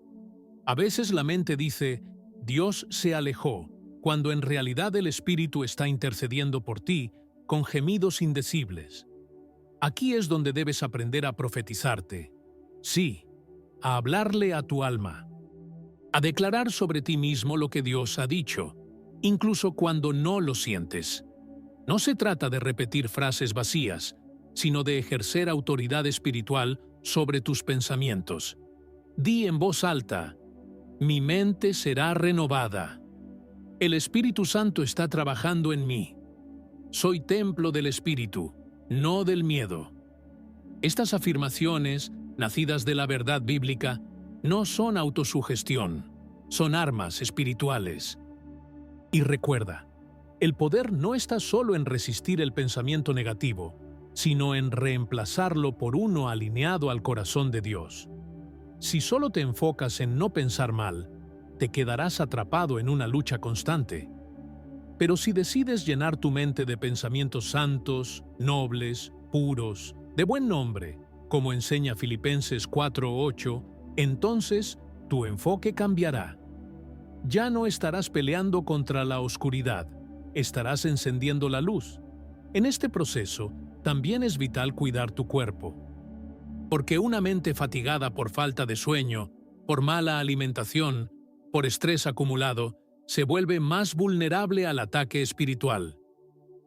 A veces la mente dice, Dios se alejó, cuando en realidad el Espíritu está intercediendo por ti con gemidos indecibles. Aquí es donde debes aprender a profetizarte. Sí, a hablarle a tu alma. A declarar sobre ti mismo lo que Dios ha dicho, incluso cuando no lo sientes. No se trata de repetir frases vacías, sino de ejercer autoridad espiritual sobre tus pensamientos. Di en voz alta, mi mente será renovada. El Espíritu Santo está trabajando en mí. Soy templo del Espíritu, no del miedo. Estas afirmaciones, nacidas de la verdad bíblica, no son autosugestión, son armas espirituales. Y recuerda, el poder no está solo en resistir el pensamiento negativo, sino en reemplazarlo por uno alineado al corazón de Dios. Si solo te enfocas en no pensar mal, te quedarás atrapado en una lucha constante. Pero si decides llenar tu mente de pensamientos santos, nobles, puros, de buen nombre, como enseña Filipenses 4:8, entonces tu enfoque cambiará. Ya no estarás peleando contra la oscuridad, estarás encendiendo la luz. En este proceso, también es vital cuidar tu cuerpo. Porque una mente fatigada por falta de sueño, por mala alimentación, por estrés acumulado, se vuelve más vulnerable al ataque espiritual.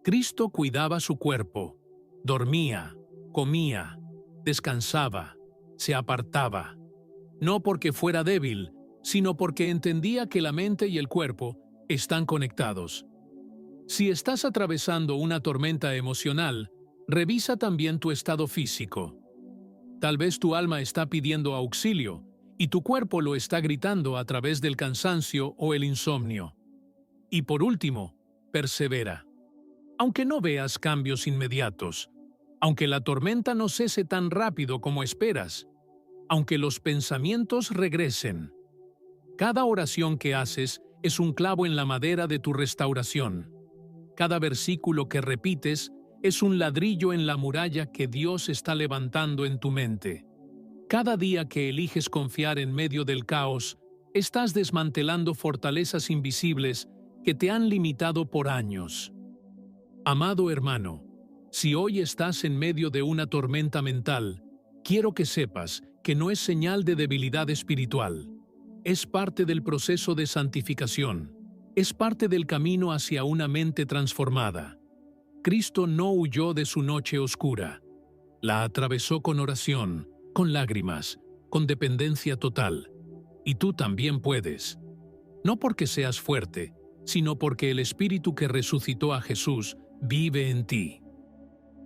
Cristo cuidaba su cuerpo, dormía, comía, descansaba, se apartaba. No porque fuera débil, sino porque entendía que la mente y el cuerpo están conectados. Si estás atravesando una tormenta emocional, revisa también tu estado físico. Tal vez tu alma está pidiendo auxilio y tu cuerpo lo está gritando a través del cansancio o el insomnio. Y por último, persevera. Aunque no veas cambios inmediatos, aunque la tormenta no cese tan rápido como esperas, aunque los pensamientos regresen, cada oración que haces es un clavo en la madera de tu restauración. Cada versículo que repites es un ladrillo en la muralla que Dios está levantando en tu mente. Cada día que eliges confiar en medio del caos, estás desmantelando fortalezas invisibles que te han limitado por años. Amado hermano, si hoy estás en medio de una tormenta mental, quiero que sepas que no es señal de debilidad espiritual. Es parte del proceso de santificación. Es parte del camino hacia una mente transformada. Cristo no huyó de su noche oscura. La atravesó con oración, con lágrimas, con dependencia total. Y tú también puedes. No porque seas fuerte, sino porque el Espíritu que resucitó a Jesús vive en ti.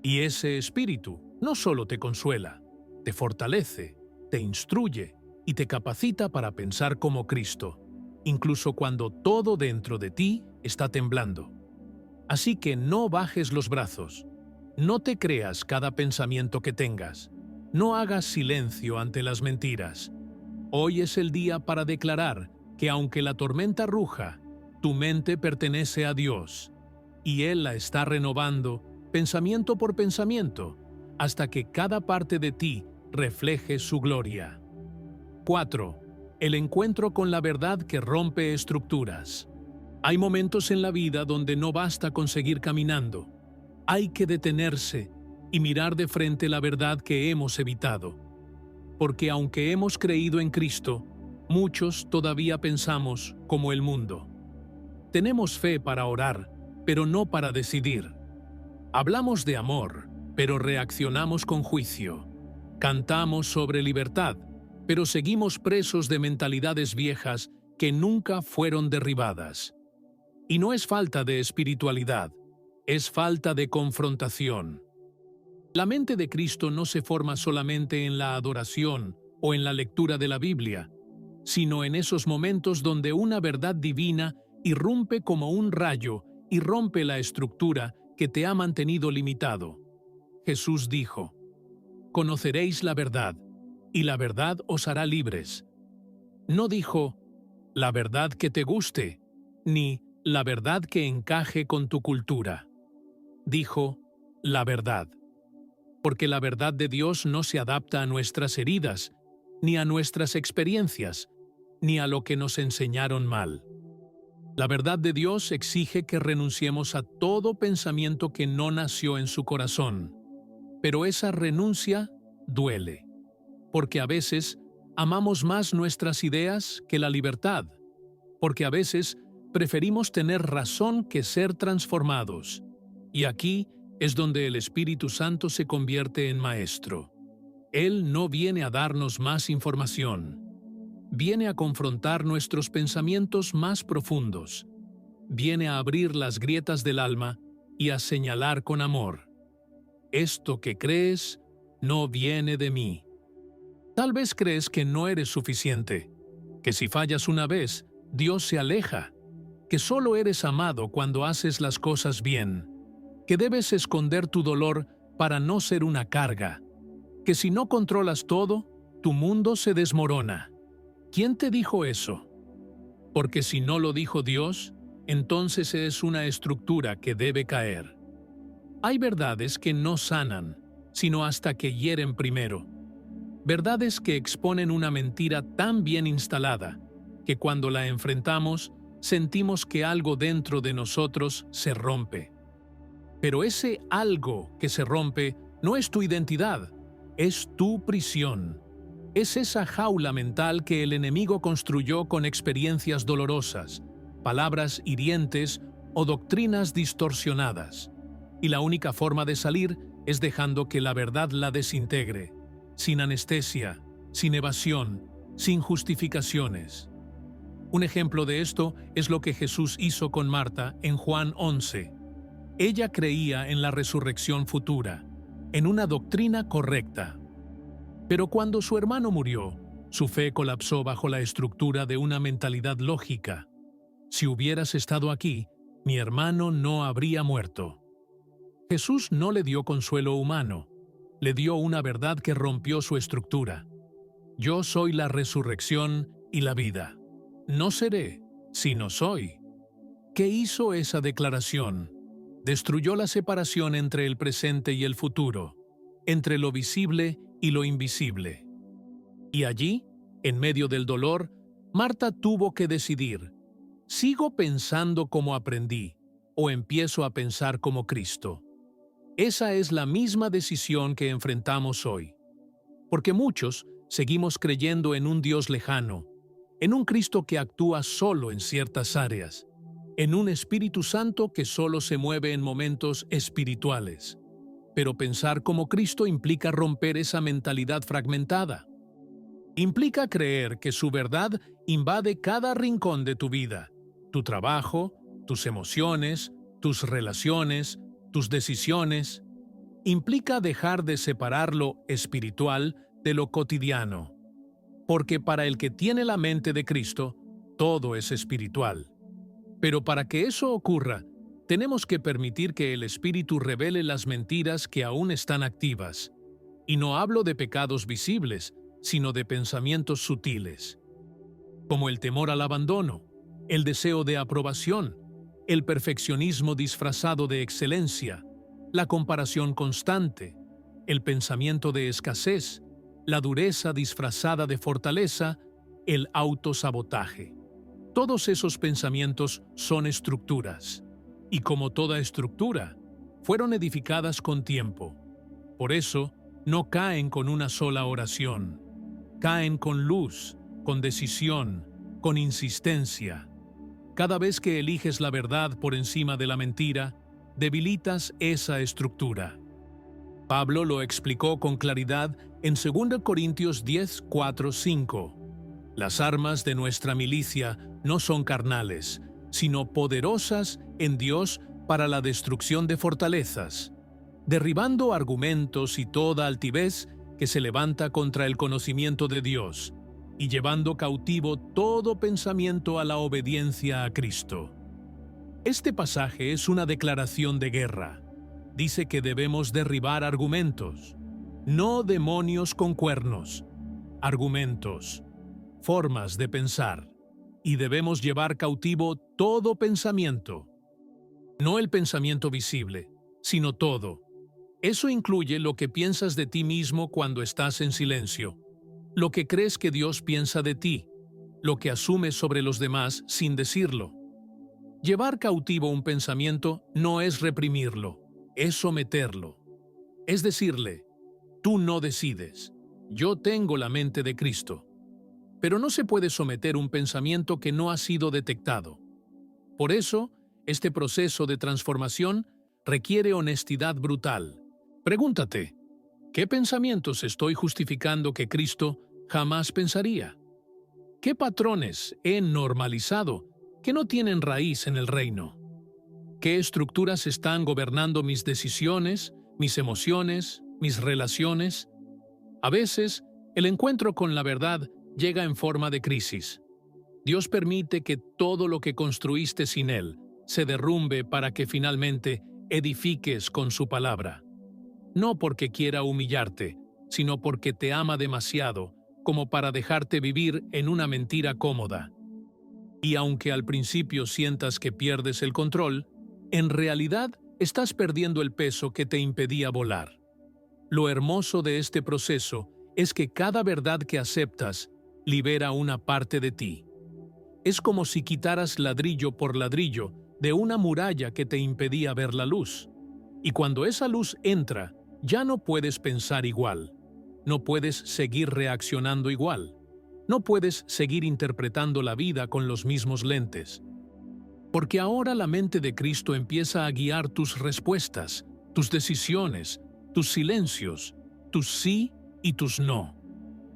Y ese Espíritu no solo te consuela, te fortalece, te instruye y te capacita para pensar como Cristo, incluso cuando todo dentro de ti está temblando. Así que no bajes los brazos, no te creas cada pensamiento que tengas, no hagas silencio ante las mentiras. Hoy es el día para declarar que aunque la tormenta ruja, tu mente pertenece a Dios, y Él la está renovando pensamiento por pensamiento, hasta que cada parte de ti refleje su gloria. 4. El encuentro con la verdad que rompe estructuras. Hay momentos en la vida donde no basta con seguir caminando. Hay que detenerse y mirar de frente la verdad que hemos evitado. Porque aunque hemos creído en Cristo, muchos todavía pensamos como el mundo. Tenemos fe para orar, pero no para decidir. Hablamos de amor, pero reaccionamos con juicio. Cantamos sobre libertad, pero seguimos presos de mentalidades viejas que nunca fueron derribadas. Y no es falta de espiritualidad, es falta de confrontación. La mente de Cristo no se forma solamente en la adoración o en la lectura de la Biblia, sino en esos momentos donde una verdad divina irrumpe como un rayo y rompe la estructura que te ha mantenido limitado. Jesús dijo: «Conoceréis la verdad, y la verdad os hará libres». No dijo, «la verdad que te guste», ni «la verdad que encaje con tu cultura». Dijo, «la verdad». Porque la verdad de Dios no se adapta a nuestras heridas, ni a nuestras experiencias, ni a lo que nos enseñaron mal. La verdad de Dios exige que renunciemos a todo pensamiento que no nació en su corazón. Pero esa renuncia duele, porque a veces amamos más nuestras ideas que la libertad, porque a veces preferimos tener razón que ser transformados. Y aquí es donde el Espíritu Santo se convierte en maestro. Él no viene a darnos más información. Viene a confrontar nuestros pensamientos más profundos. Viene a abrir las grietas del alma y a señalar con amor: «Esto que crees no viene de mí». Tal vez crees que no eres suficiente, que si fallas una vez, Dios se aleja, que solo eres amado cuando haces las cosas bien, que debes esconder tu dolor para no ser una carga, que si no controlas todo, tu mundo se desmorona. ¿Quién te dijo eso? Porque si no lo dijo Dios, entonces es una estructura que debe caer. Hay verdades que no sanan, sino hasta que hieren primero. Verdades que exponen una mentira tan bien instalada que cuando la enfrentamos, sentimos que algo dentro de nosotros se rompe. Pero ese algo que se rompe no es tu identidad, es tu prisión. Es esa jaula mental que el enemigo construyó con experiencias dolorosas, palabras hirientes o doctrinas distorsionadas. Y la única forma de salir es dejando que la verdad la desintegre, sin anestesia, sin evasión, sin justificaciones. Un ejemplo de esto es lo que Jesús hizo con Marta en Juan 11. Ella creía en la resurrección futura, en una doctrina correcta. Pero cuando su hermano murió, su fe colapsó bajo la estructura de una mentalidad lógica. Si hubieras estado aquí, mi hermano no habría muerto. Jesús no le dio consuelo humano, le dio una verdad que rompió su estructura. Yo soy la resurrección y la vida. No seré, sino soy. ¿Qué hizo esa declaración? Destruyó la separación entre el presente y el futuro, entre lo visible y lo invisible. Y allí, en medio del dolor, Marta tuvo que decidir: ¿sigo pensando como aprendí o empiezo a pensar como Cristo? Esa es la misma decisión que enfrentamos hoy. Porque muchos seguimos creyendo en un Dios lejano, en un Cristo que actúa solo en ciertas áreas, en un Espíritu Santo que solo se mueve en momentos espirituales. Pero pensar como Cristo implica romper esa mentalidad fragmentada. Implica creer que su verdad invade cada rincón de tu vida, tu trabajo, tus emociones, tus relaciones, tus decisiones. Implica dejar de separar lo espiritual de lo cotidiano. Porque para el que tiene la mente de Cristo, todo es espiritual. Pero para que eso ocurra, tenemos que permitir que el Espíritu revele las mentiras que aún están activas. Y no hablo de pecados visibles, sino de pensamientos sutiles, como el temor al abandono, el deseo de aprobación, el perfeccionismo disfrazado de excelencia, la comparación constante, el pensamiento de escasez, la dureza disfrazada de fortaleza, el autosabotaje. Todos esos pensamientos son estructuras, y como toda estructura, fueron edificadas con tiempo. Por eso, no caen con una sola oración. Caen con luz, con decisión, con insistencia. Cada vez que eliges la verdad por encima de la mentira, debilitas esa estructura. Pablo lo explicó con claridad en 2 Corintios 10, 4, 5. Las armas de nuestra milicia no son carnales, sino poderosas en Dios para la destrucción de fortalezas, derribando argumentos y toda altivez que se levanta contra el conocimiento de Dios, y llevando cautivo todo pensamiento a la obediencia a Cristo. Este pasaje es una declaración de guerra. Dice que debemos derribar argumentos, no demonios con cuernos, argumentos, formas de pensar, y debemos llevar cautivo todo pensamiento. No el pensamiento visible, sino todo. Eso incluye lo que piensas de ti mismo cuando estás en silencio, lo que crees que Dios piensa de ti, lo que asumes sobre los demás sin decirlo. Llevar cautivo un pensamiento no es reprimirlo, es someterlo. Es decirle: tú no decides, yo tengo la mente de Cristo. Pero no se puede someter un pensamiento que no ha sido detectado. Por eso, este proceso de transformación requiere honestidad brutal. Pregúntate: ¿qué pensamientos estoy justificando que Cristo jamás pensaría? ¿Qué patrones he normalizado que no tienen raíz en el reino? ¿Qué estructuras están gobernando mis decisiones, mis emociones, mis relaciones? A veces, el encuentro con la verdad llega en forma de crisis. Dios permite que todo lo que construiste sin Él se derrumbe para que finalmente edifiques con su palabra. No porque quiera humillarte, sino porque te ama demasiado como para dejarte vivir en una mentira cómoda. Y aunque al principio sientas que pierdes el control, en realidad estás perdiendo el peso que te impedía volar. Lo hermoso de este proceso es que cada verdad que aceptas libera una parte de ti. Es como si quitaras ladrillo por ladrillo de una muralla que te impedía ver la luz. Y cuando esa luz entra, ya no puedes pensar igual. No puedes seguir reaccionando igual. No puedes seguir interpretando la vida con los mismos lentes. Porque ahora la mente de Cristo empieza a guiar tus respuestas, tus decisiones, tus silencios, tus sí y tus no.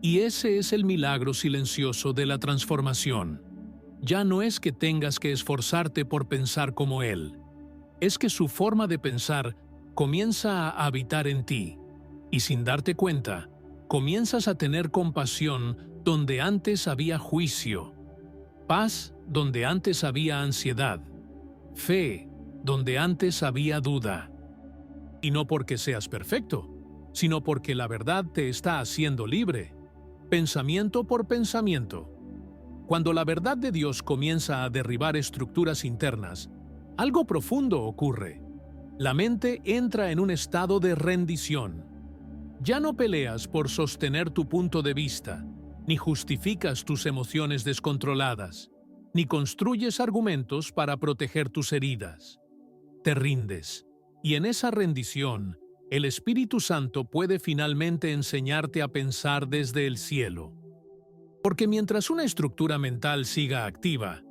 Y ese es el milagro silencioso de la transformación. ya no es que tengas que esforzarte por pensar como Él, es que su forma de pensar comienza a habitar en ti, y sin darte cuenta, comienzas a tener compasión donde antes había juicio, paz donde antes había ansiedad, fe donde antes había duda. Y no porque seas perfecto, sino porque la verdad te está haciendo libre, pensamiento por pensamiento. Cuando la verdad de Dios comienza a derribar estructuras internas, algo profundo ocurre. La mente entra en un estado de rendición. Ya no peleas por sostener tu punto de vista, ni justificas tus emociones descontroladas, ni construyes argumentos para proteger tus heridas. Te rindes, y en esa rendición, el Espíritu Santo puede finalmente enseñarte a pensar desde el cielo. Porque mientras una estructura mental siga activa,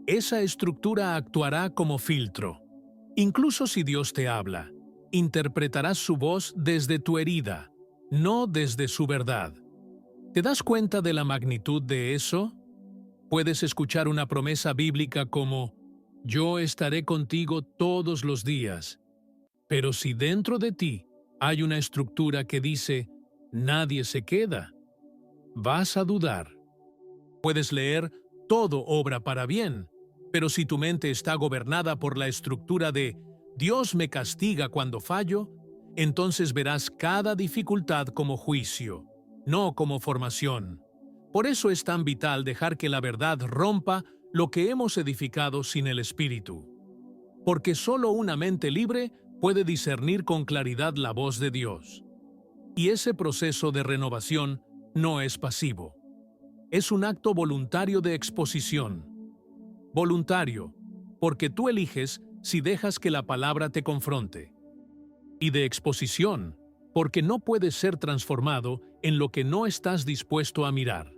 esa estructura actuará como filtro. Incluso si Dios te habla, interpretarás su voz desde tu herida, no desde su verdad. ¿Te das cuenta de la magnitud de eso? Puedes escuchar una promesa bíblica como «Yo estaré contigo todos los días». Pero si dentro de ti hay una estructura que dice «Nadie se queda», vas a dudar. Puedes leer «Todo obra para bien», pero si tu mente está gobernada por la estructura de «Dios me castiga cuando fallo», entonces verás cada dificultad como juicio, no como formación. Por eso es tan vital dejar que la verdad rompa lo que hemos edificado sin el Espíritu. Porque solo una mente libre puede discernir con claridad la voz de Dios. Y ese proceso de renovación no es pasivo. Es un acto voluntario de exposición. Voluntario, porque tú eliges si dejas que la palabra te confronte. Y de exposición, porque no puedes ser transformado en lo que no estás dispuesto a mirar.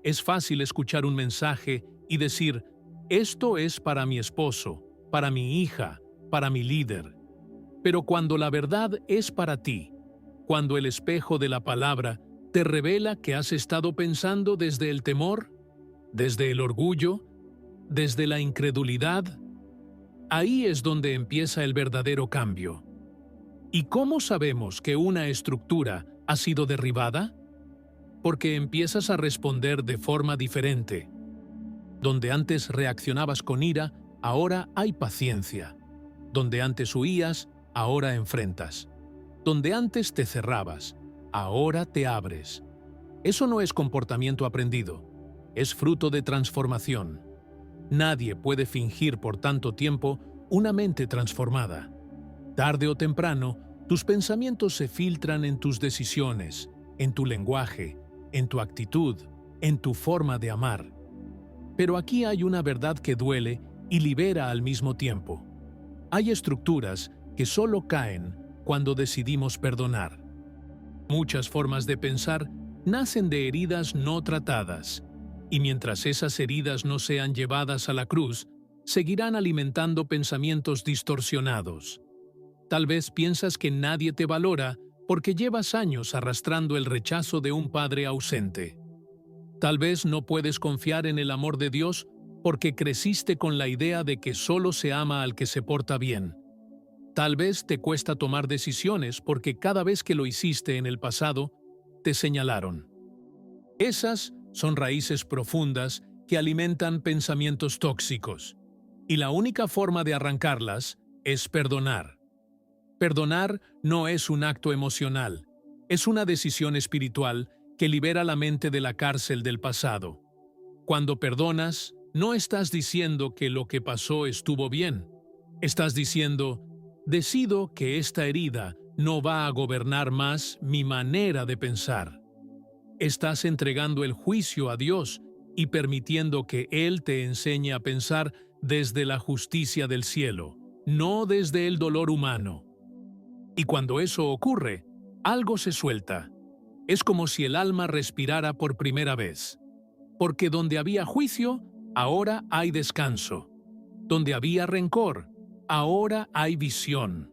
Es fácil escuchar un mensaje y decir, esto es para mi esposo, para mi hija, para mi líder. Pero cuando la verdad es para ti, cuando el espejo de la palabra te revela que has estado pensando desde el temor, desde el orgullo, desde la incredulidad, ahí es donde empieza el verdadero cambio. ¿Y cómo sabemos que una estructura ha sido derribada? Porque empiezas a responder de forma diferente. Donde antes reaccionabas con ira, ahora hay paciencia. Donde antes huías, ahora enfrentas. Donde antes te cerrabas, ahora te abres. Eso no es comportamiento aprendido, es fruto de transformación. Nadie puede fingir por tanto tiempo una mente transformada. Tarde o temprano, tus pensamientos se filtran en tus decisiones, en tu lenguaje, en tu actitud, en tu forma de amar. Pero aquí hay una verdad que duele y libera al mismo tiempo. Hay estructuras que solo caen cuando decidimos perdonar. Muchas formas de pensar nacen de heridas no tratadas, y mientras esas heridas no sean llevadas a la cruz, seguirán alimentando pensamientos distorsionados. Tal vez piensas que nadie te valora porque llevas años arrastrando el rechazo de un padre ausente. Tal vez no puedes confiar en el amor de Dios porque creciste con la idea de que solo se ama al que se porta bien. Tal vez te cuesta tomar decisiones porque cada vez que lo hiciste en el pasado, te señalaron. Esas son raíces profundas que alimentan pensamientos tóxicos, y la única forma de arrancarlas es perdonar. Perdonar no es un acto emocional, es una decisión espiritual que libera la mente de la cárcel del pasado. Cuando perdonas, no estás diciendo que lo que pasó estuvo bien. Estás diciendo, decido que esta herida no va a gobernar más mi manera de pensar. Estás entregando el juicio a Dios y permitiendo que Él te enseñe a pensar desde la justicia del cielo, no desde el dolor humano. Y cuando eso ocurre, algo se suelta. Es como si el alma respirara por primera vez. Porque donde había juicio, ahora hay descanso. Donde había rencor, ahora hay visión.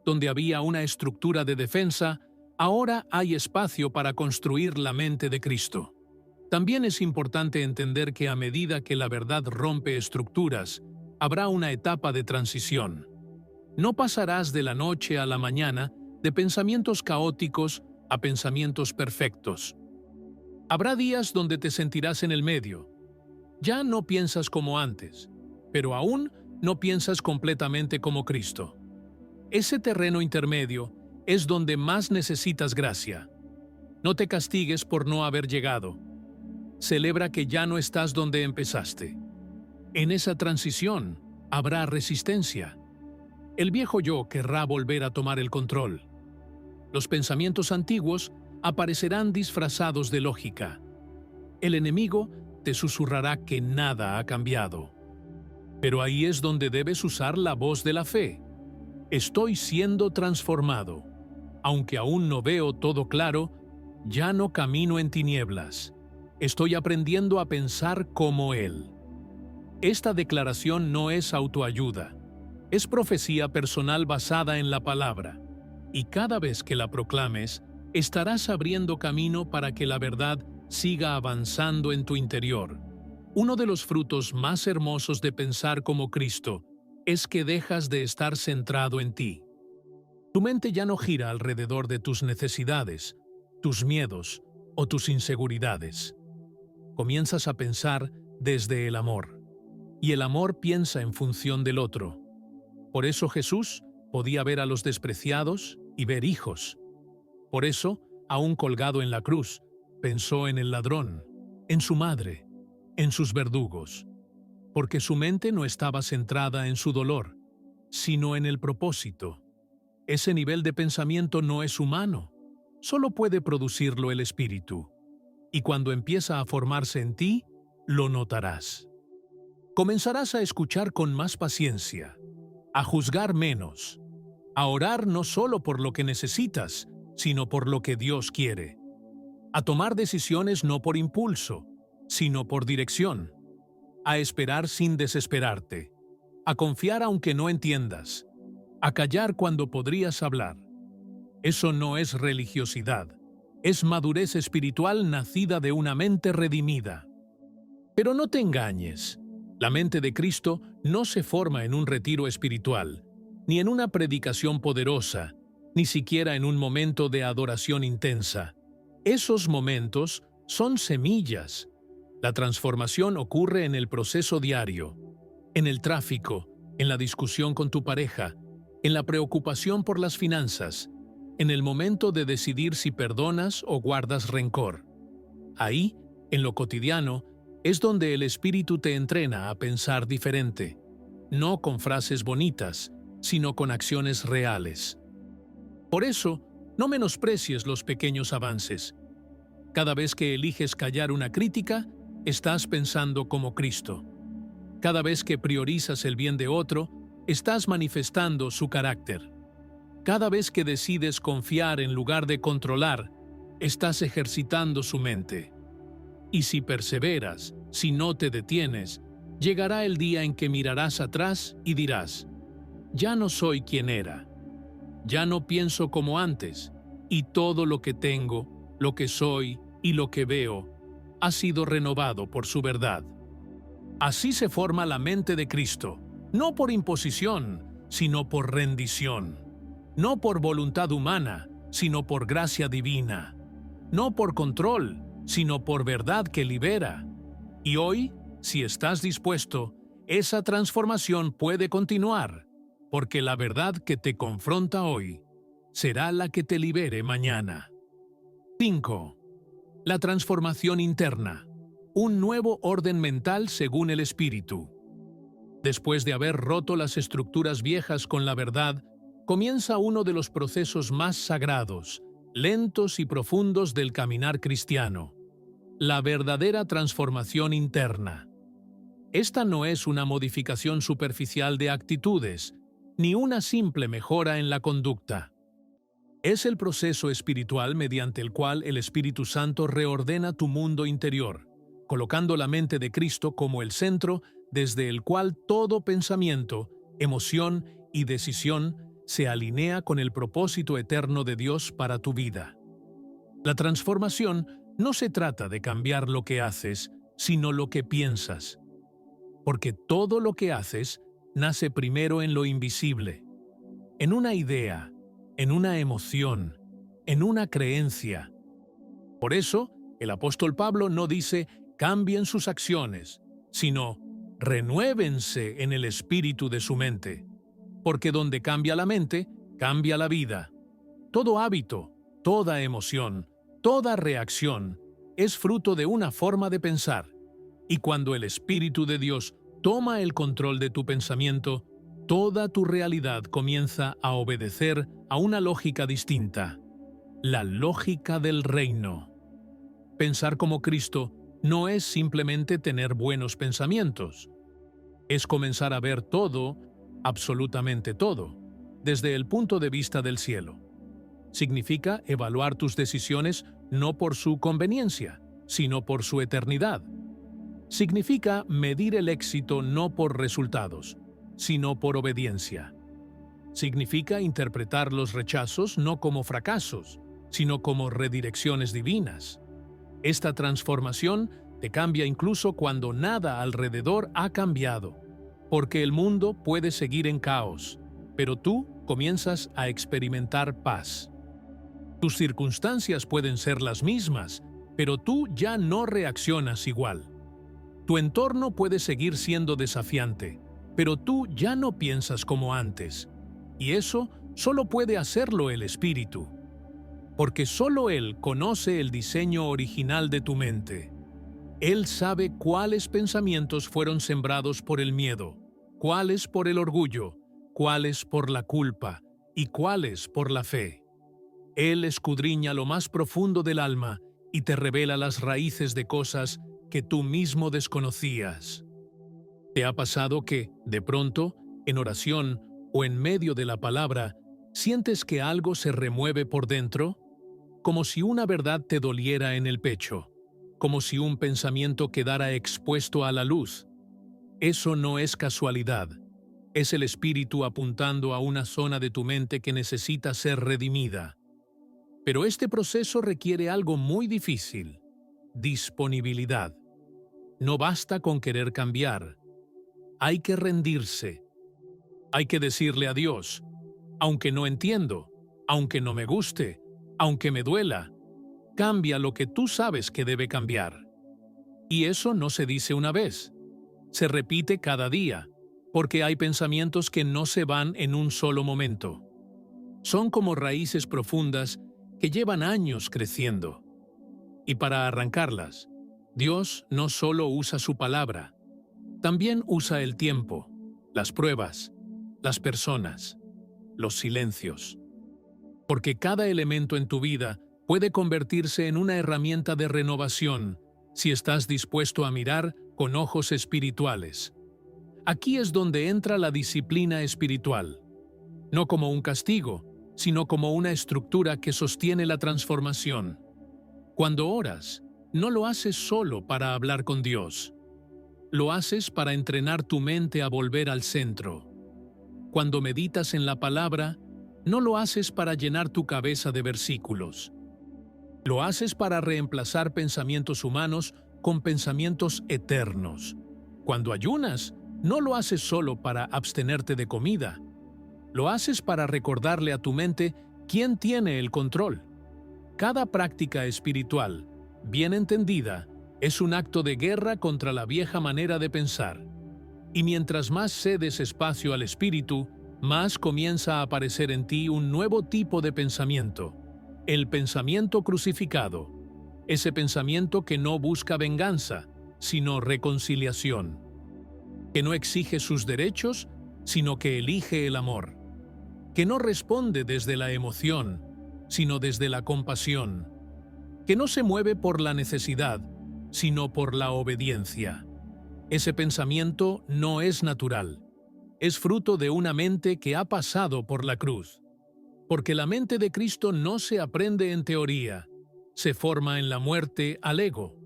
Donde había una estructura de defensa, ahora hay espacio para construir la mente de Cristo. También es importante entender que a medida que la verdad rompe estructuras, habrá una etapa de transición. No pasarás de la noche a la mañana de pensamientos caóticos a pensamientos perfectos. Habrá días donde te sentirás en el medio. Ya no piensas como antes, pero aún no piensas completamente como Cristo. Ese terreno intermedio es donde más necesitas gracia. No te castigues por no haber llegado. Celebra que ya no estás donde empezaste. En esa transición habrá resistencia. El viejo yo querrá volver a tomar el control. Los pensamientos antiguos aparecerán disfrazados de lógica. El enemigo te susurrará que nada ha cambiado. Pero ahí es donde debes usar la voz de la fe. Estoy siendo transformado. Aunque aún no veo todo claro, ya no camino en tinieblas. Estoy aprendiendo a pensar como Él. Esta declaración no es autoayuda. Es profecía personal basada en la palabra. Y cada vez que la proclames, estarás abriendo camino para que la verdad siga avanzando en tu interior. Uno de los frutos más hermosos de pensar como Cristo es que dejas de estar centrado en ti. Tu mente ya no gira alrededor de tus necesidades, tus miedos o tus inseguridades. Comienzas a pensar desde el amor, y el amor piensa en función del otro. Por eso Jesús podía ver a los despreciados y ver hijos. Por eso, aún colgado en la cruz, pensó en el ladrón, en su madre, en sus verdugos, porque su mente no estaba centrada en su dolor, sino en el propósito. Ese nivel de pensamiento no es humano, solo puede producirlo el Espíritu. Y cuando empieza a formarse en ti, lo notarás. Comenzarás a escuchar con más paciencia, a juzgar menos, a orar no solo por lo que necesitas, sino por lo que Dios quiere, a tomar decisiones no por impulso, sino por dirección, a esperar sin desesperarte, a confiar aunque no entiendas, a callar cuando podrías hablar. Eso no es religiosidad, es madurez espiritual nacida de una mente redimida. Pero no te engañes, la mente de Cristo no se forma en un retiro espiritual, ni en una predicación poderosa, ni siquiera en un momento de adoración intensa. Esos momentos son semillas. La transformación ocurre en el proceso diario, en el tráfico, en la discusión con tu pareja, en la preocupación por las finanzas, en el momento de decidir si perdonas o guardas rencor. Ahí, en lo cotidiano, es donde el Espíritu te entrena a pensar diferente, no con frases bonitas, sino con acciones reales. Por eso, no menosprecies los pequeños avances. Cada vez que eliges callar una crítica, estás pensando como Cristo. Cada vez que priorizas el bien de otro, estás manifestando su carácter. Cada vez que decides confiar en lugar de controlar, estás ejercitando su mente. Y si perseveras, si no te detienes, llegará el día en que mirarás atrás y dirás: ya no soy quien era. Ya no pienso como antes, y todo lo que tengo, lo que soy y lo que veo, ha sido renovado por su verdad. Así se forma la mente de Cristo, no por imposición, sino por rendición. No por voluntad humana, sino por gracia divina. No por control, sino por verdad que libera. Y hoy, si estás dispuesto, esa transformación puede continuar, porque la verdad que te confronta hoy será la que te libere mañana. 5. La transformación interna. Un nuevo orden mental según el Espíritu. Después de haber roto las estructuras viejas con la verdad, comienza uno de los procesos más sagrados, lentos y profundos del caminar cristiano: la verdadera transformación interna. Esta no es una modificación superficial de actitudes, ni una simple mejora en la conducta. Es el proceso espiritual mediante el cual el Espíritu Santo reordena tu mundo interior, colocando la mente de Cristo como el centro desde el cual todo pensamiento, emoción y decisión se alinea con el propósito eterno de Dios para tu vida. La transformación No se trata de cambiar lo que haces, sino lo que piensas, porque todo lo que haces nace primero en lo invisible, en una idea, en una emoción, en una creencia. Por eso, el apóstol Pablo no dice cambien sus acciones, sino renuévense en el espíritu de su mente, porque donde cambia la mente, cambia la vida. Todo hábito, toda emoción, toda reacción es fruto de una forma de pensar, y cuando el Espíritu de Dios toma el control de tu pensamiento, toda tu realidad comienza a obedecer a una lógica distinta, la lógica del reino. Pensar como Cristo no es simplemente tener buenos pensamientos, es comenzar a ver todo, absolutamente todo, desde el punto de vista del cielo. Significa evaluar tus decisiones no por su conveniencia, sino por su eternidad. Significa medir el éxito no por resultados, sino por obediencia. Significa interpretar los rechazos no como fracasos, sino como redirecciones divinas. Esta transformación te cambia incluso cuando nada alrededor ha cambiado, porque el mundo puede seguir en caos, pero tú comienzas a experimentar paz. Tus circunstancias pueden ser las mismas, pero tú ya no reaccionas igual. Tu entorno puede seguir siendo desafiante, pero tú ya no piensas como antes. Y eso solo puede hacerlo el Espíritu, porque solo Él conoce el diseño original de tu mente. Él sabe cuáles pensamientos fueron sembrados por el miedo, cuáles por el orgullo, cuáles por la culpa y cuáles por la fe. Él escudriña lo más profundo del alma y te revela las raíces de cosas que tú mismo desconocías. ¿Te ha pasado que, de pronto, en oración o en medio de la palabra, sientes que algo se remueve por dentro? Como si una verdad te doliera en el pecho, como si un pensamiento quedara expuesto a la luz. Eso no es casualidad, es el Espíritu apuntando a una zona de tu mente que necesita ser redimida. Pero este proceso requiere algo muy difícil: disponibilidad. No basta con querer cambiar. Hay que rendirse. Hay que decirle a Dios, aunque no entiendo, aunque no me guste, aunque me duela, cambia lo que tú sabes que debe cambiar. Y eso no se dice una vez, se repite cada día, porque hay pensamientos que no se van en un solo momento. Son como raíces profundas que llevan años creciendo. Y para arrancarlas, Dios no solo usa su palabra, también usa el tiempo, las pruebas, las personas, los silencios. Porque cada elemento en tu vida puede convertirse en una herramienta de renovación si estás dispuesto a mirar con ojos espirituales. Aquí es donde entra la disciplina espiritual, no como un castigo, sino como una estructura que sostiene la transformación. Cuando oras, no lo haces solo para hablar con Dios. Lo haces para entrenar tu mente a volver al centro. Cuando meditas en la palabra, no lo haces para llenar tu cabeza de versículos. Lo haces para reemplazar pensamientos humanos con pensamientos eternos. Cuando ayunas, no lo haces solo para abstenerte de comida. Lo haces para recordarle a tu mente quién tiene el control. Cada práctica espiritual, bien entendida, es un acto de guerra contra la vieja manera de pensar. Y mientras más cedes espacio al Espíritu, más comienza a aparecer en ti un nuevo tipo de pensamiento, el pensamiento crucificado, ese pensamiento que no busca venganza, sino reconciliación, que no exige sus derechos, sino que elige el amor, que no responde desde la emoción, sino desde la compasión, que no se mueve por la necesidad, sino por la obediencia. Ese pensamiento no es natural, es fruto de una mente que ha pasado por la cruz. Porque la mente de Cristo no se aprende en teoría, se forma en la muerte al ego.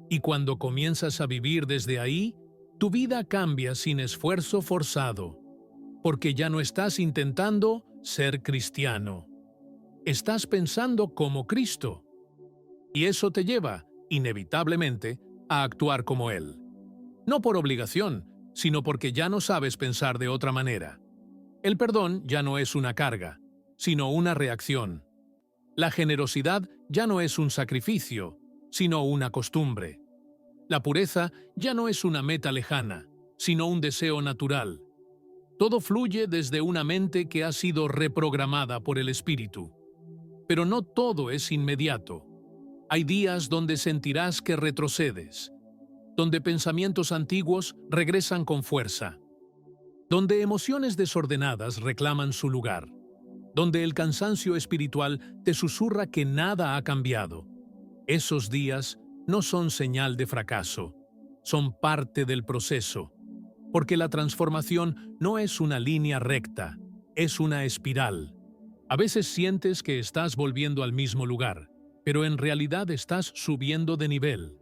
Y cuando comienzas a vivir desde ahí, tu vida cambia sin esfuerzo forzado, porque ya no estás intentando ser cristiano. Estás pensando como Cristo. Y eso te lleva, inevitablemente, a actuar como Él. No por obligación, sino porque ya no sabes pensar de otra manera. El perdón ya no es una carga, sino una reacción. La generosidad ya no es un sacrificio, sino una costumbre. La pureza ya no es una meta lejana, sino un deseo natural. Todo fluye desde una mente que ha sido reprogramada por el Espíritu. Pero no todo es inmediato. Hay días donde sentirás que retrocedes, donde pensamientos antiguos regresan con fuerza, donde emociones desordenadas reclaman su lugar, donde el cansancio espiritual te susurra que nada ha cambiado. Esos días no son señal de fracaso, son parte del proceso, porque la transformación no es una línea recta, es una espiral. A veces sientes que estás volviendo al mismo lugar, pero en realidad estás subiendo de nivel.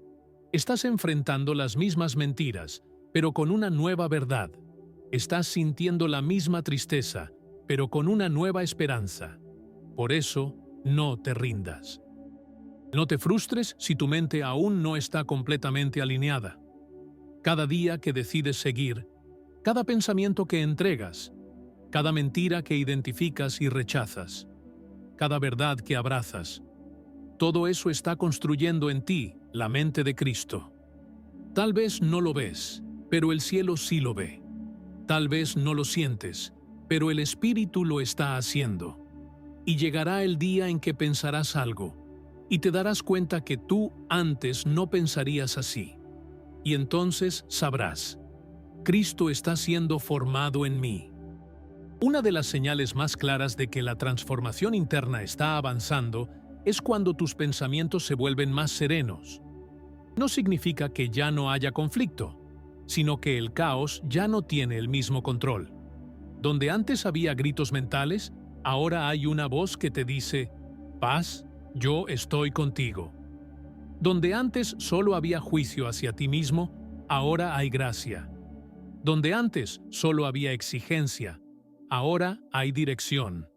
Estás enfrentando las mismas mentiras, pero con una nueva verdad. Estás sintiendo la misma tristeza, pero con una nueva esperanza. Por eso, no te rindas. No te frustres si tu mente aún no está completamente alineada. Cada día que decides seguir, cada pensamiento que entregas, cada mentira que identificas y rechazas, cada verdad que abrazas, todo eso está construyendo en ti la mente de Cristo. Tal vez no lo ves, pero el cielo sí lo ve. Tal vez no lo sientes, pero el Espíritu lo está haciendo. Y llegará el día en que pensarás algo, y te darás cuenta que tú antes no pensarías así. Y entonces sabrás, Cristo está siendo formado en mí. Una de las señales más claras de que la transformación interna está avanzando es cuando tus pensamientos se vuelven más serenos. No significa que ya no haya conflicto, sino que el caos ya no tiene el mismo control. Donde antes había gritos mentales, ahora hay una voz que te dice, paz, yo estoy contigo. Donde antes solo había juicio hacia ti mismo, ahora hay gracia. Donde antes solo había exigencia, ahora hay dirección.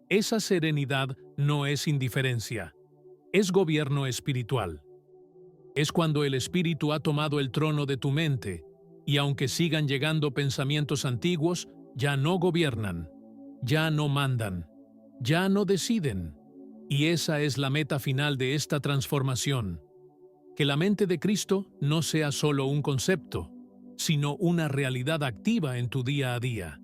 Esa serenidad no es indiferencia, es gobierno espiritual. Es cuando el Espíritu ha tomado el trono de tu mente, y aunque sigan llegando pensamientos antiguos, ya no gobiernan, ya no mandan, ya no deciden. Y esa es la meta final de esta transformación. Que la mente de Cristo no sea solo un concepto, sino una realidad activa en tu día a día.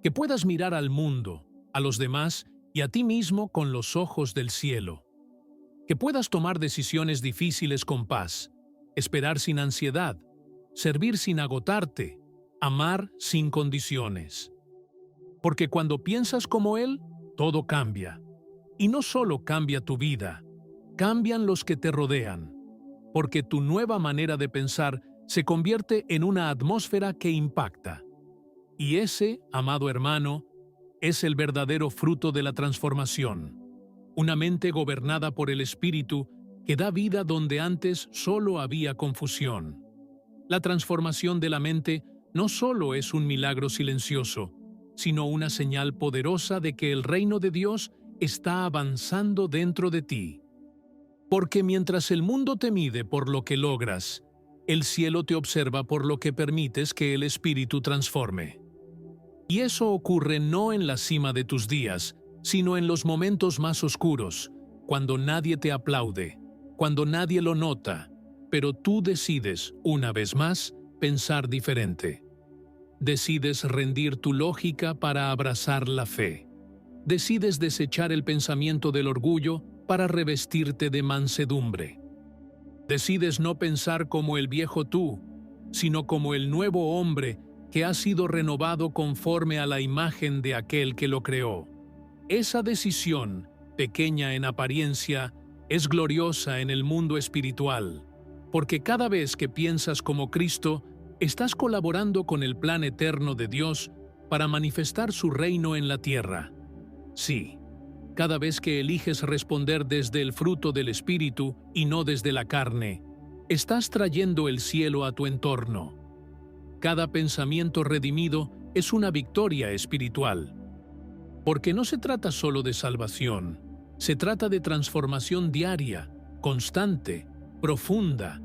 Que puedas mirar al mundo, a los demás y a ti mismo con los ojos del cielo. Que puedas tomar decisiones difíciles con paz, esperar sin ansiedad, servir sin agotarte, amar sin condiciones. Porque cuando piensas como Él, todo cambia. Y no solo cambia tu vida, cambian los que te rodean. Porque tu nueva manera de pensar se convierte en una atmósfera que impacta. Y ese, amado hermano, es el verdadero fruto de la transformación. Una mente gobernada por el Espíritu que da vida donde antes solo había confusión. La transformación de la mente no solo es un milagro silencioso, sino una señal poderosa de que el reino de Dios está avanzando dentro de ti. Porque mientras el mundo te mide por lo que logras, el cielo te observa por lo que permites que el Espíritu transforme. Y eso ocurre no en la cima de tus días, sino en los momentos más oscuros, cuando nadie te aplaude, cuando nadie lo nota, pero tú decides, una vez más, pensar diferente. Decides rendir tu lógica para abrazar la fe. Decides desechar el pensamiento del orgullo para revestirte de mansedumbre. Decides no pensar como el viejo tú, sino como el nuevo hombre que ha sido renovado conforme a la imagen de aquel que lo creó. Esa decisión, pequeña en apariencia, es gloriosa en el mundo espiritual, porque cada vez que piensas como Cristo, estás colaborando con el plan eterno de Dios para manifestar su reino en la tierra. Sí, cada vez que eliges responder desde el fruto del Espíritu y no desde la carne, estás trayendo el cielo a tu entorno. Cada pensamiento redimido es una victoria espiritual. Porque no se trata solo de salvación, se trata de transformación diaria, constante, profunda,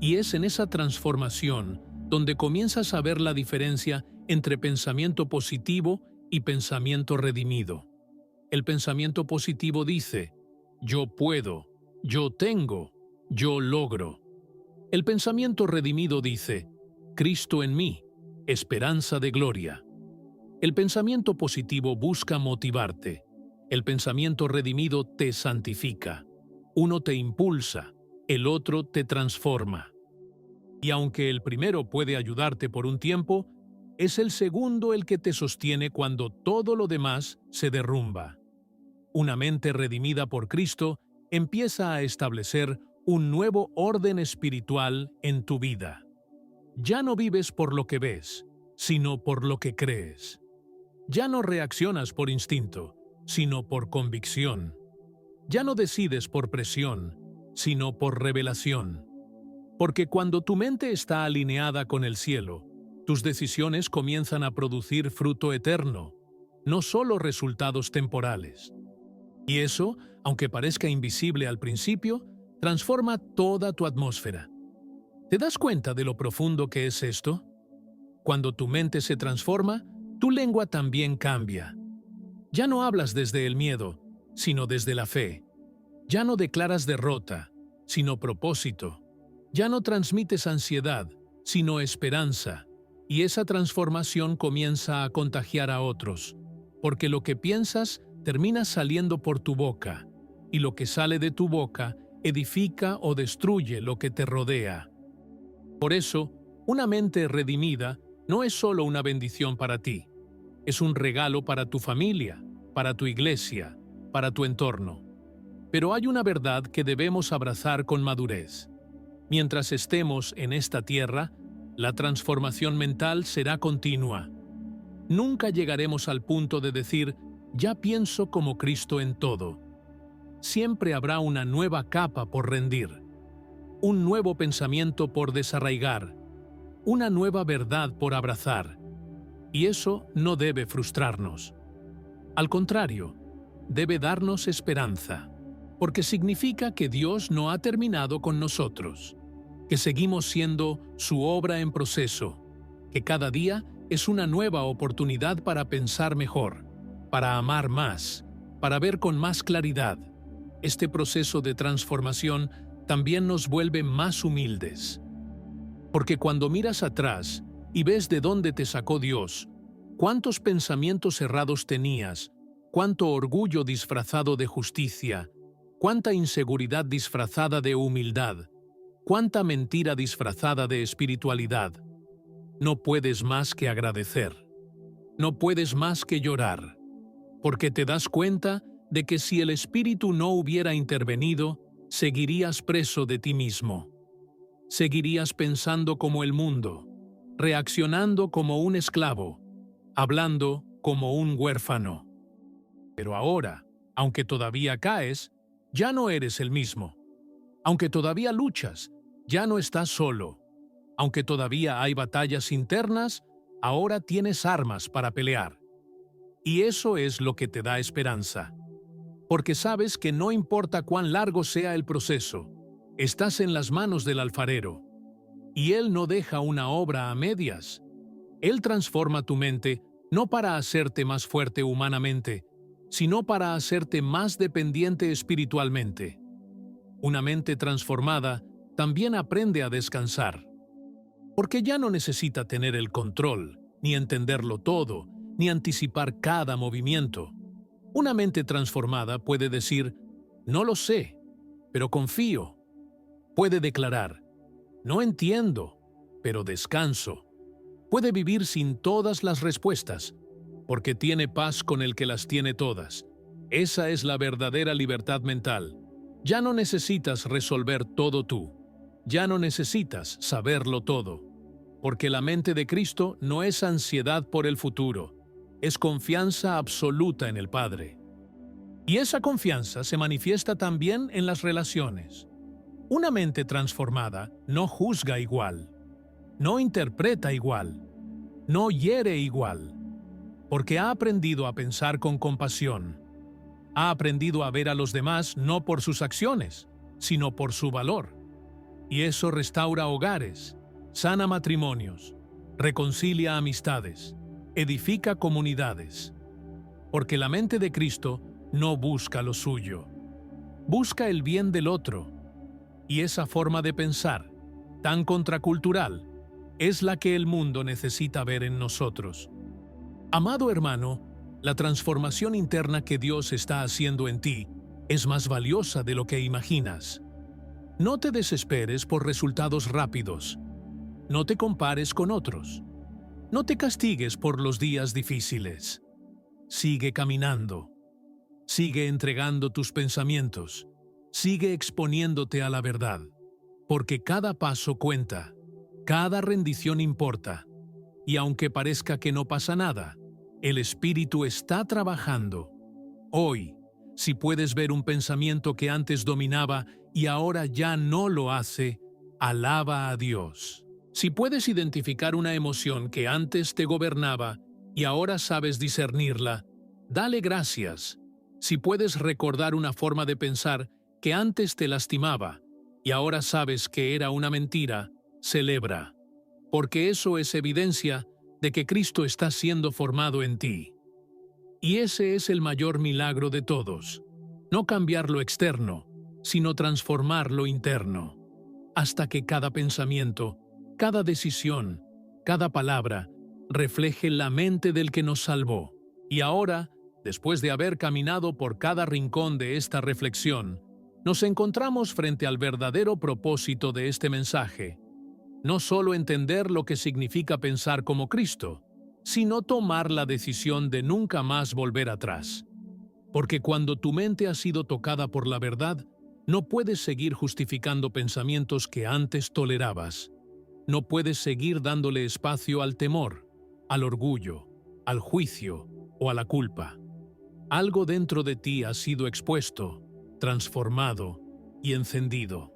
y es en esa transformación donde comienzas a ver la diferencia entre pensamiento positivo y pensamiento redimido. El pensamiento positivo dice: yo puedo, yo tengo, yo logro. El pensamiento redimido dice: Cristo en mí, esperanza de gloria. El pensamiento positivo busca motivarte. El pensamiento redimido te santifica. Uno te impulsa, el otro te transforma. Y aunque el primero puede ayudarte por un tiempo, es el segundo el que te sostiene cuando todo lo demás se derrumba. Una mente redimida por Cristo empieza a establecer un nuevo orden espiritual en tu vida. Ya no vives por lo que ves, sino por lo que crees. Ya no reaccionas por instinto, sino por convicción. Ya no decides por presión, sino por revelación. Porque cuando tu mente está alineada con el cielo, tus decisiones comienzan a producir fruto eterno, no solo resultados temporales. Y eso, aunque parezca invisible al principio, transforma toda tu atmósfera. ¿Te das cuenta de lo profundo que es esto? Cuando tu mente se transforma, tu lengua también cambia. Ya no hablas desde el miedo, sino desde la fe. Ya no declaras derrota, sino propósito. Ya no transmites ansiedad, sino esperanza. Y esa transformación comienza a contagiar a otros, porque lo que piensas termina saliendo por tu boca, y lo que sale de tu boca edifica o destruye lo que te rodea. Por eso, una mente redimida no es solo una bendición para ti, es un regalo para tu familia, para tu iglesia, para tu entorno. Pero hay una verdad que debemos abrazar con madurez. Mientras estemos en esta tierra, la transformación mental será continua. Nunca llegaremos al punto de decir: ya pienso como Cristo en todo. Siempre habrá una nueva capa por rendir, un nuevo pensamiento por desarraigar, una nueva verdad por abrazar. Y eso no debe frustrarnos. Al contrario, debe darnos esperanza, porque significa que Dios no ha terminado con nosotros, que seguimos siendo su obra en proceso, que cada día es una nueva oportunidad para pensar mejor, para amar más, para ver con más claridad. Este proceso de transformación también nos vuelve más humildes. Porque cuando miras atrás y ves de dónde te sacó Dios, cuántos pensamientos errados tenías, cuánto orgullo disfrazado de justicia, cuánta inseguridad disfrazada de humildad, cuánta mentira disfrazada de espiritualidad, no puedes más que agradecer. No puedes más que llorar, porque te das cuenta de que si el Espíritu no hubiera intervenido, seguirías preso de ti mismo. Seguirías pensando como el mundo, reaccionando como un esclavo, hablando como un huérfano. Pero ahora, aunque todavía caes, ya no eres el mismo. Aunque todavía luchas, ya no estás solo. Aunque todavía hay batallas internas, ahora tienes armas para pelear. Y eso es lo que te da esperanza. Porque sabes que no importa cuán largo sea el proceso, estás en las manos del alfarero. Y Él no deja una obra a medias. Él transforma tu mente no para hacerte más fuerte humanamente, sino para hacerte más dependiente espiritualmente. Una mente transformada también aprende a descansar. Porque ya no necesita tener el control, ni entenderlo todo, ni anticipar cada movimiento. Una mente transformada puede decir: no lo sé, pero confío. Puede declarar: no entiendo, pero descanso. Puede vivir sin todas las respuestas, porque tiene paz con el que las tiene todas. Esa es la verdadera libertad mental. Ya no necesitas resolver todo tú. Ya no necesitas saberlo todo. Porque la mente de Cristo no es ansiedad por el futuro, es confianza absoluta en el Padre. Y esa confianza se manifiesta también en las relaciones. Una mente transformada no juzga igual, no interpreta igual, no hiere igual, porque ha aprendido a pensar con compasión. Ha aprendido a ver a los demás no por sus acciones, sino por su valor. Y eso restaura hogares, sana matrimonios, reconcilia amistades, edifica comunidades. Porque la mente de Cristo no busca lo suyo, busca el bien del otro. Y esa forma de pensar, tan contracultural, es la que el mundo necesita ver en nosotros. Amado hermano, la transformación interna que Dios está haciendo en ti es más valiosa de lo que imaginas. No te desesperes por resultados rápidos. No te compares con otros. No te castigues por los días difíciles. Sigue caminando. Sigue entregando tus pensamientos. Sigue exponiéndote a la verdad. Porque cada paso cuenta. Cada rendición importa. Y aunque parezca que no pasa nada, el Espíritu está trabajando. Hoy, si puedes ver un pensamiento que antes dominaba y ahora ya no lo hace, alaba a Dios. Si puedes identificar una emoción que antes te gobernaba y ahora sabes discernirla, dale gracias. Si puedes recordar una forma de pensar que antes te lastimaba y ahora sabes que era una mentira, celebra, porque eso es evidencia de que Cristo está siendo formado en ti. Y ese es el mayor milagro de todos, no cambiar lo externo, sino transformar lo interno, hasta que cada pensamiento, cada decisión, cada palabra, refleje la mente del que nos salvó. Y ahora, después de haber caminado por cada rincón de esta reflexión, nos encontramos frente al verdadero propósito de este mensaje. No solo entender lo que significa pensar como Cristo, sino tomar la decisión de nunca más volver atrás. Porque cuando tu mente ha sido tocada por la verdad, no puedes seguir justificando pensamientos que antes tolerabas. No puedes seguir dándole espacio al temor, al orgullo, al juicio o a la culpa. Algo dentro de ti ha sido expuesto, transformado y encendido.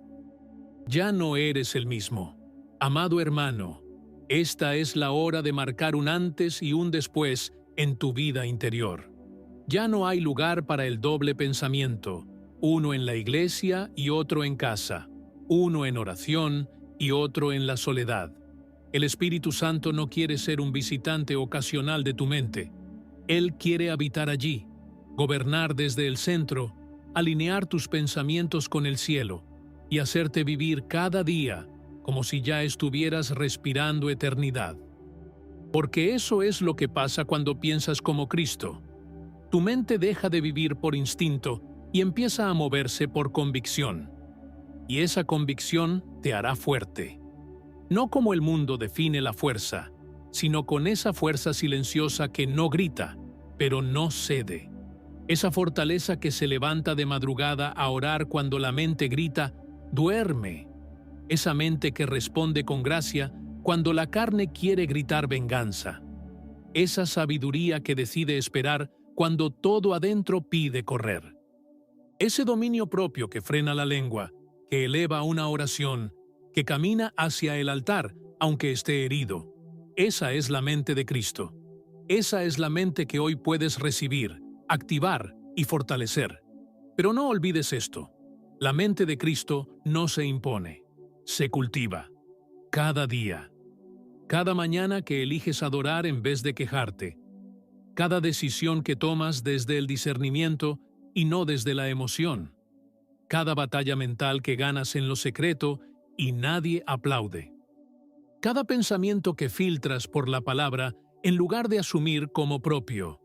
Ya no eres el mismo. Amado hermano, esta es la hora de marcar un antes y un después en tu vida interior. Ya no hay lugar para el doble pensamiento, uno en la iglesia y otro en casa, uno en oración y otro en la soledad. El Espíritu Santo no quiere ser un visitante ocasional de tu mente. Él quiere habitar allí, gobernar desde el centro, alinear tus pensamientos con el cielo y hacerte vivir cada día como si ya estuvieras respirando eternidad. Porque eso es lo que pasa cuando piensas como Cristo. Tu mente deja de vivir por instinto y empieza a moverse por convicción. Y esa convicción te hará fuerte. No como el mundo define la fuerza, sino con esa fuerza silenciosa que no grita, pero no cede. Esa fortaleza que se levanta de madrugada a orar cuando la mente grita, duerme. Esa mente que responde con gracia cuando la carne quiere gritar venganza. Esa sabiduría que decide esperar cuando todo adentro pide correr. Ese dominio propio que frena la lengua, que eleva una oración, que camina hacia el altar aunque esté herido. Esa es la mente de Cristo. Esa es la mente que hoy puedes recibir, activar y fortalecer. Pero no olvides esto. La mente de Cristo no se impone. Se cultiva, cada día, cada mañana que eliges adorar en vez de quejarte, cada decisión que tomas desde el discernimiento y no desde la emoción, cada batalla mental que ganas en lo secreto y nadie aplaude, cada pensamiento que filtras por la palabra en lugar de asumir como propio.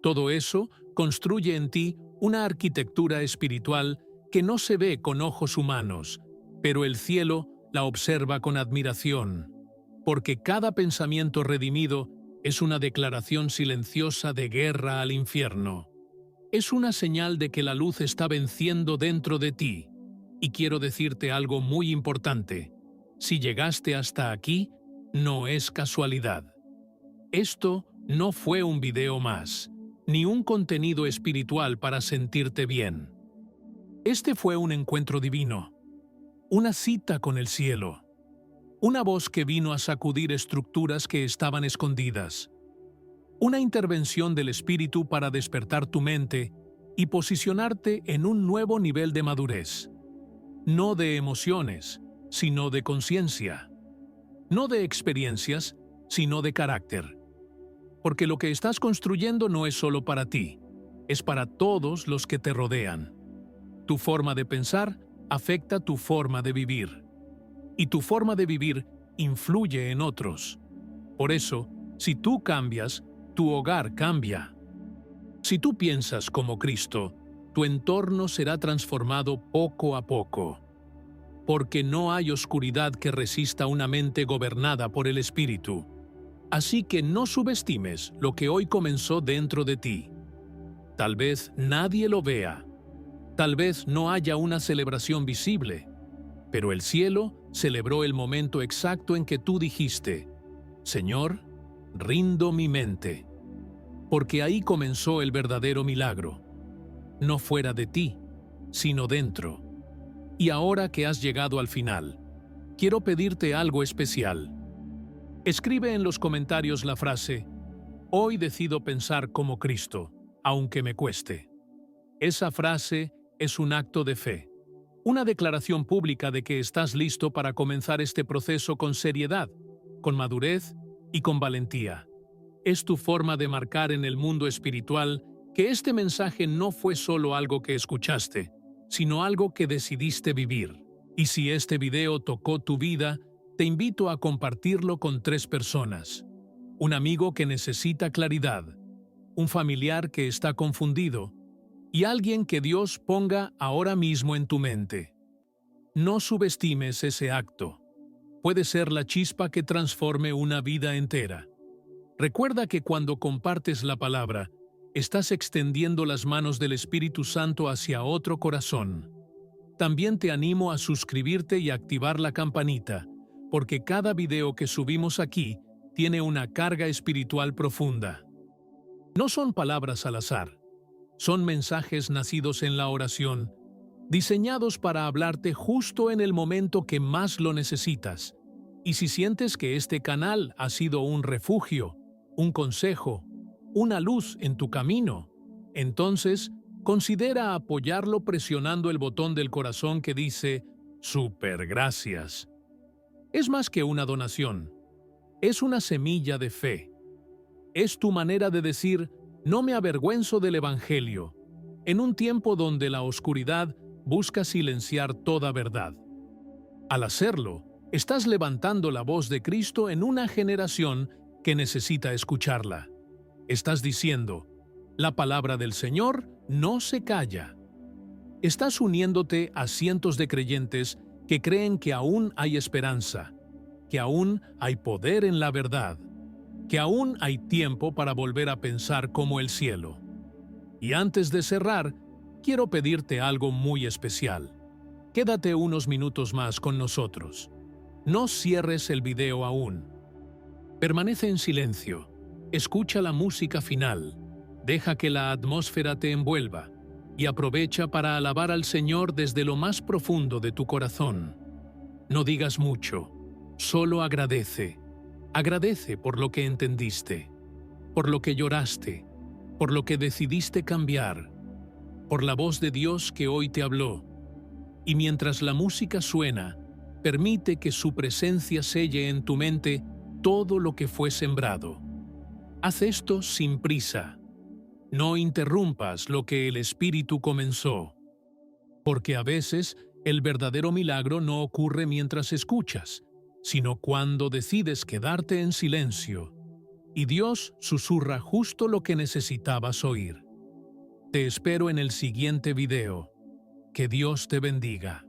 Todo eso construye en ti una arquitectura espiritual que no se ve con ojos humanos, pero el cielo la observa con admiración, porque cada pensamiento redimido es una declaración silenciosa de guerra al infierno. Es una señal de que la luz está venciendo dentro de ti. Y quiero decirte algo muy importante. Si llegaste hasta aquí, no es casualidad. Esto no fue un video más, ni un contenido espiritual para sentirte bien. Este fue un encuentro divino. Una cita con el cielo. Una voz que vino a sacudir estructuras que estaban escondidas. Una intervención del Espíritu para despertar tu mente y posicionarte en un nuevo nivel de madurez. no de emociones, sino de conciencia, no de experiencias, sino de carácter. Porque lo que estás construyendo no es solo para ti, es para todos los que te rodean. Tu forma de pensar afecta tu forma de vivir, y tu forma de vivir influye en otros. Por eso, si tú cambias, tu hogar cambia. Si tú piensas como Cristo, tu entorno será transformado poco a poco. Porque no hay oscuridad que resista una mente gobernada por el Espíritu. Así que no subestimes lo que hoy comenzó dentro de ti. Tal vez nadie lo vea. Tal vez no haya una celebración visible. Pero el cielo celebró el momento exacto en que tú dijiste: Señor, rindo mi mente. Porque ahí comenzó el verdadero milagro. No fuera de ti, sino dentro. Y ahora que has llegado al final, quiero pedirte algo especial. Escribe en los comentarios la frase: hoy decido pensar como Cristo, aunque me cueste. Esa frase es un acto de fe, una declaración pública de que estás listo para comenzar este proceso con seriedad, con madurez y con valentía. Es tu forma de marcar en el mundo espiritual que este mensaje no fue solo algo que escuchaste, sino algo que decidiste vivir. Y si este video tocó tu vida, te invito a compartirlo con 3 personas. Un amigo que necesita claridad, un familiar que está confundido y alguien que Dios ponga ahora mismo en tu mente. No subestimes ese acto. Puede ser la chispa que transforme una vida entera. Recuerda que cuando compartes la palabra, estás extendiendo las manos del Espíritu Santo hacia otro corazón. También te animo a suscribirte y activar la campanita, porque cada video que subimos aquí tiene una carga espiritual profunda. No son palabras al azar, son mensajes nacidos en la oración, diseñados para hablarte justo en el momento que más lo necesitas. Y si sientes que este canal ha sido un refugio, un consejo, una luz en tu camino, entonces considera apoyarlo presionando el botón del corazón que dice «Súper gracias». Es más que una donación, es una semilla de fe. Es tu manera de decir «No me avergüenzo del Evangelio», en un tiempo donde la oscuridad busca silenciar toda verdad. Al hacerlo, estás levantando la voz de Cristo en una generación que necesita escucharla. Estás diciendo, la palabra del Señor no se calla. Estás uniéndote a cientos de creyentes que creen que aún hay esperanza, que aún hay poder en la verdad, que aún hay tiempo para volver a pensar como el cielo. Y antes de cerrar, quiero pedirte algo muy especial. Quédate unos minutos más con nosotros. No cierres el video aún. Permanece en silencio. Escucha la música final. Deja que la atmósfera te envuelva y aprovecha para alabar al Señor desde lo más profundo de tu corazón. No digas mucho, solo agradece. Agradece por lo que entendiste, por lo que lloraste, por lo que decidiste cambiar, por la voz de Dios que hoy te habló. Y mientras la música suena, permite que su presencia selle en tu mente todo lo que fue sembrado. Haz esto sin prisa. No interrumpas lo que el Espíritu comenzó, porque a veces el verdadero milagro no ocurre mientras escuchas, sino cuando decides quedarte en silencio, y Dios susurra justo lo que necesitabas oír. Te espero en el siguiente video. Que Dios te bendiga.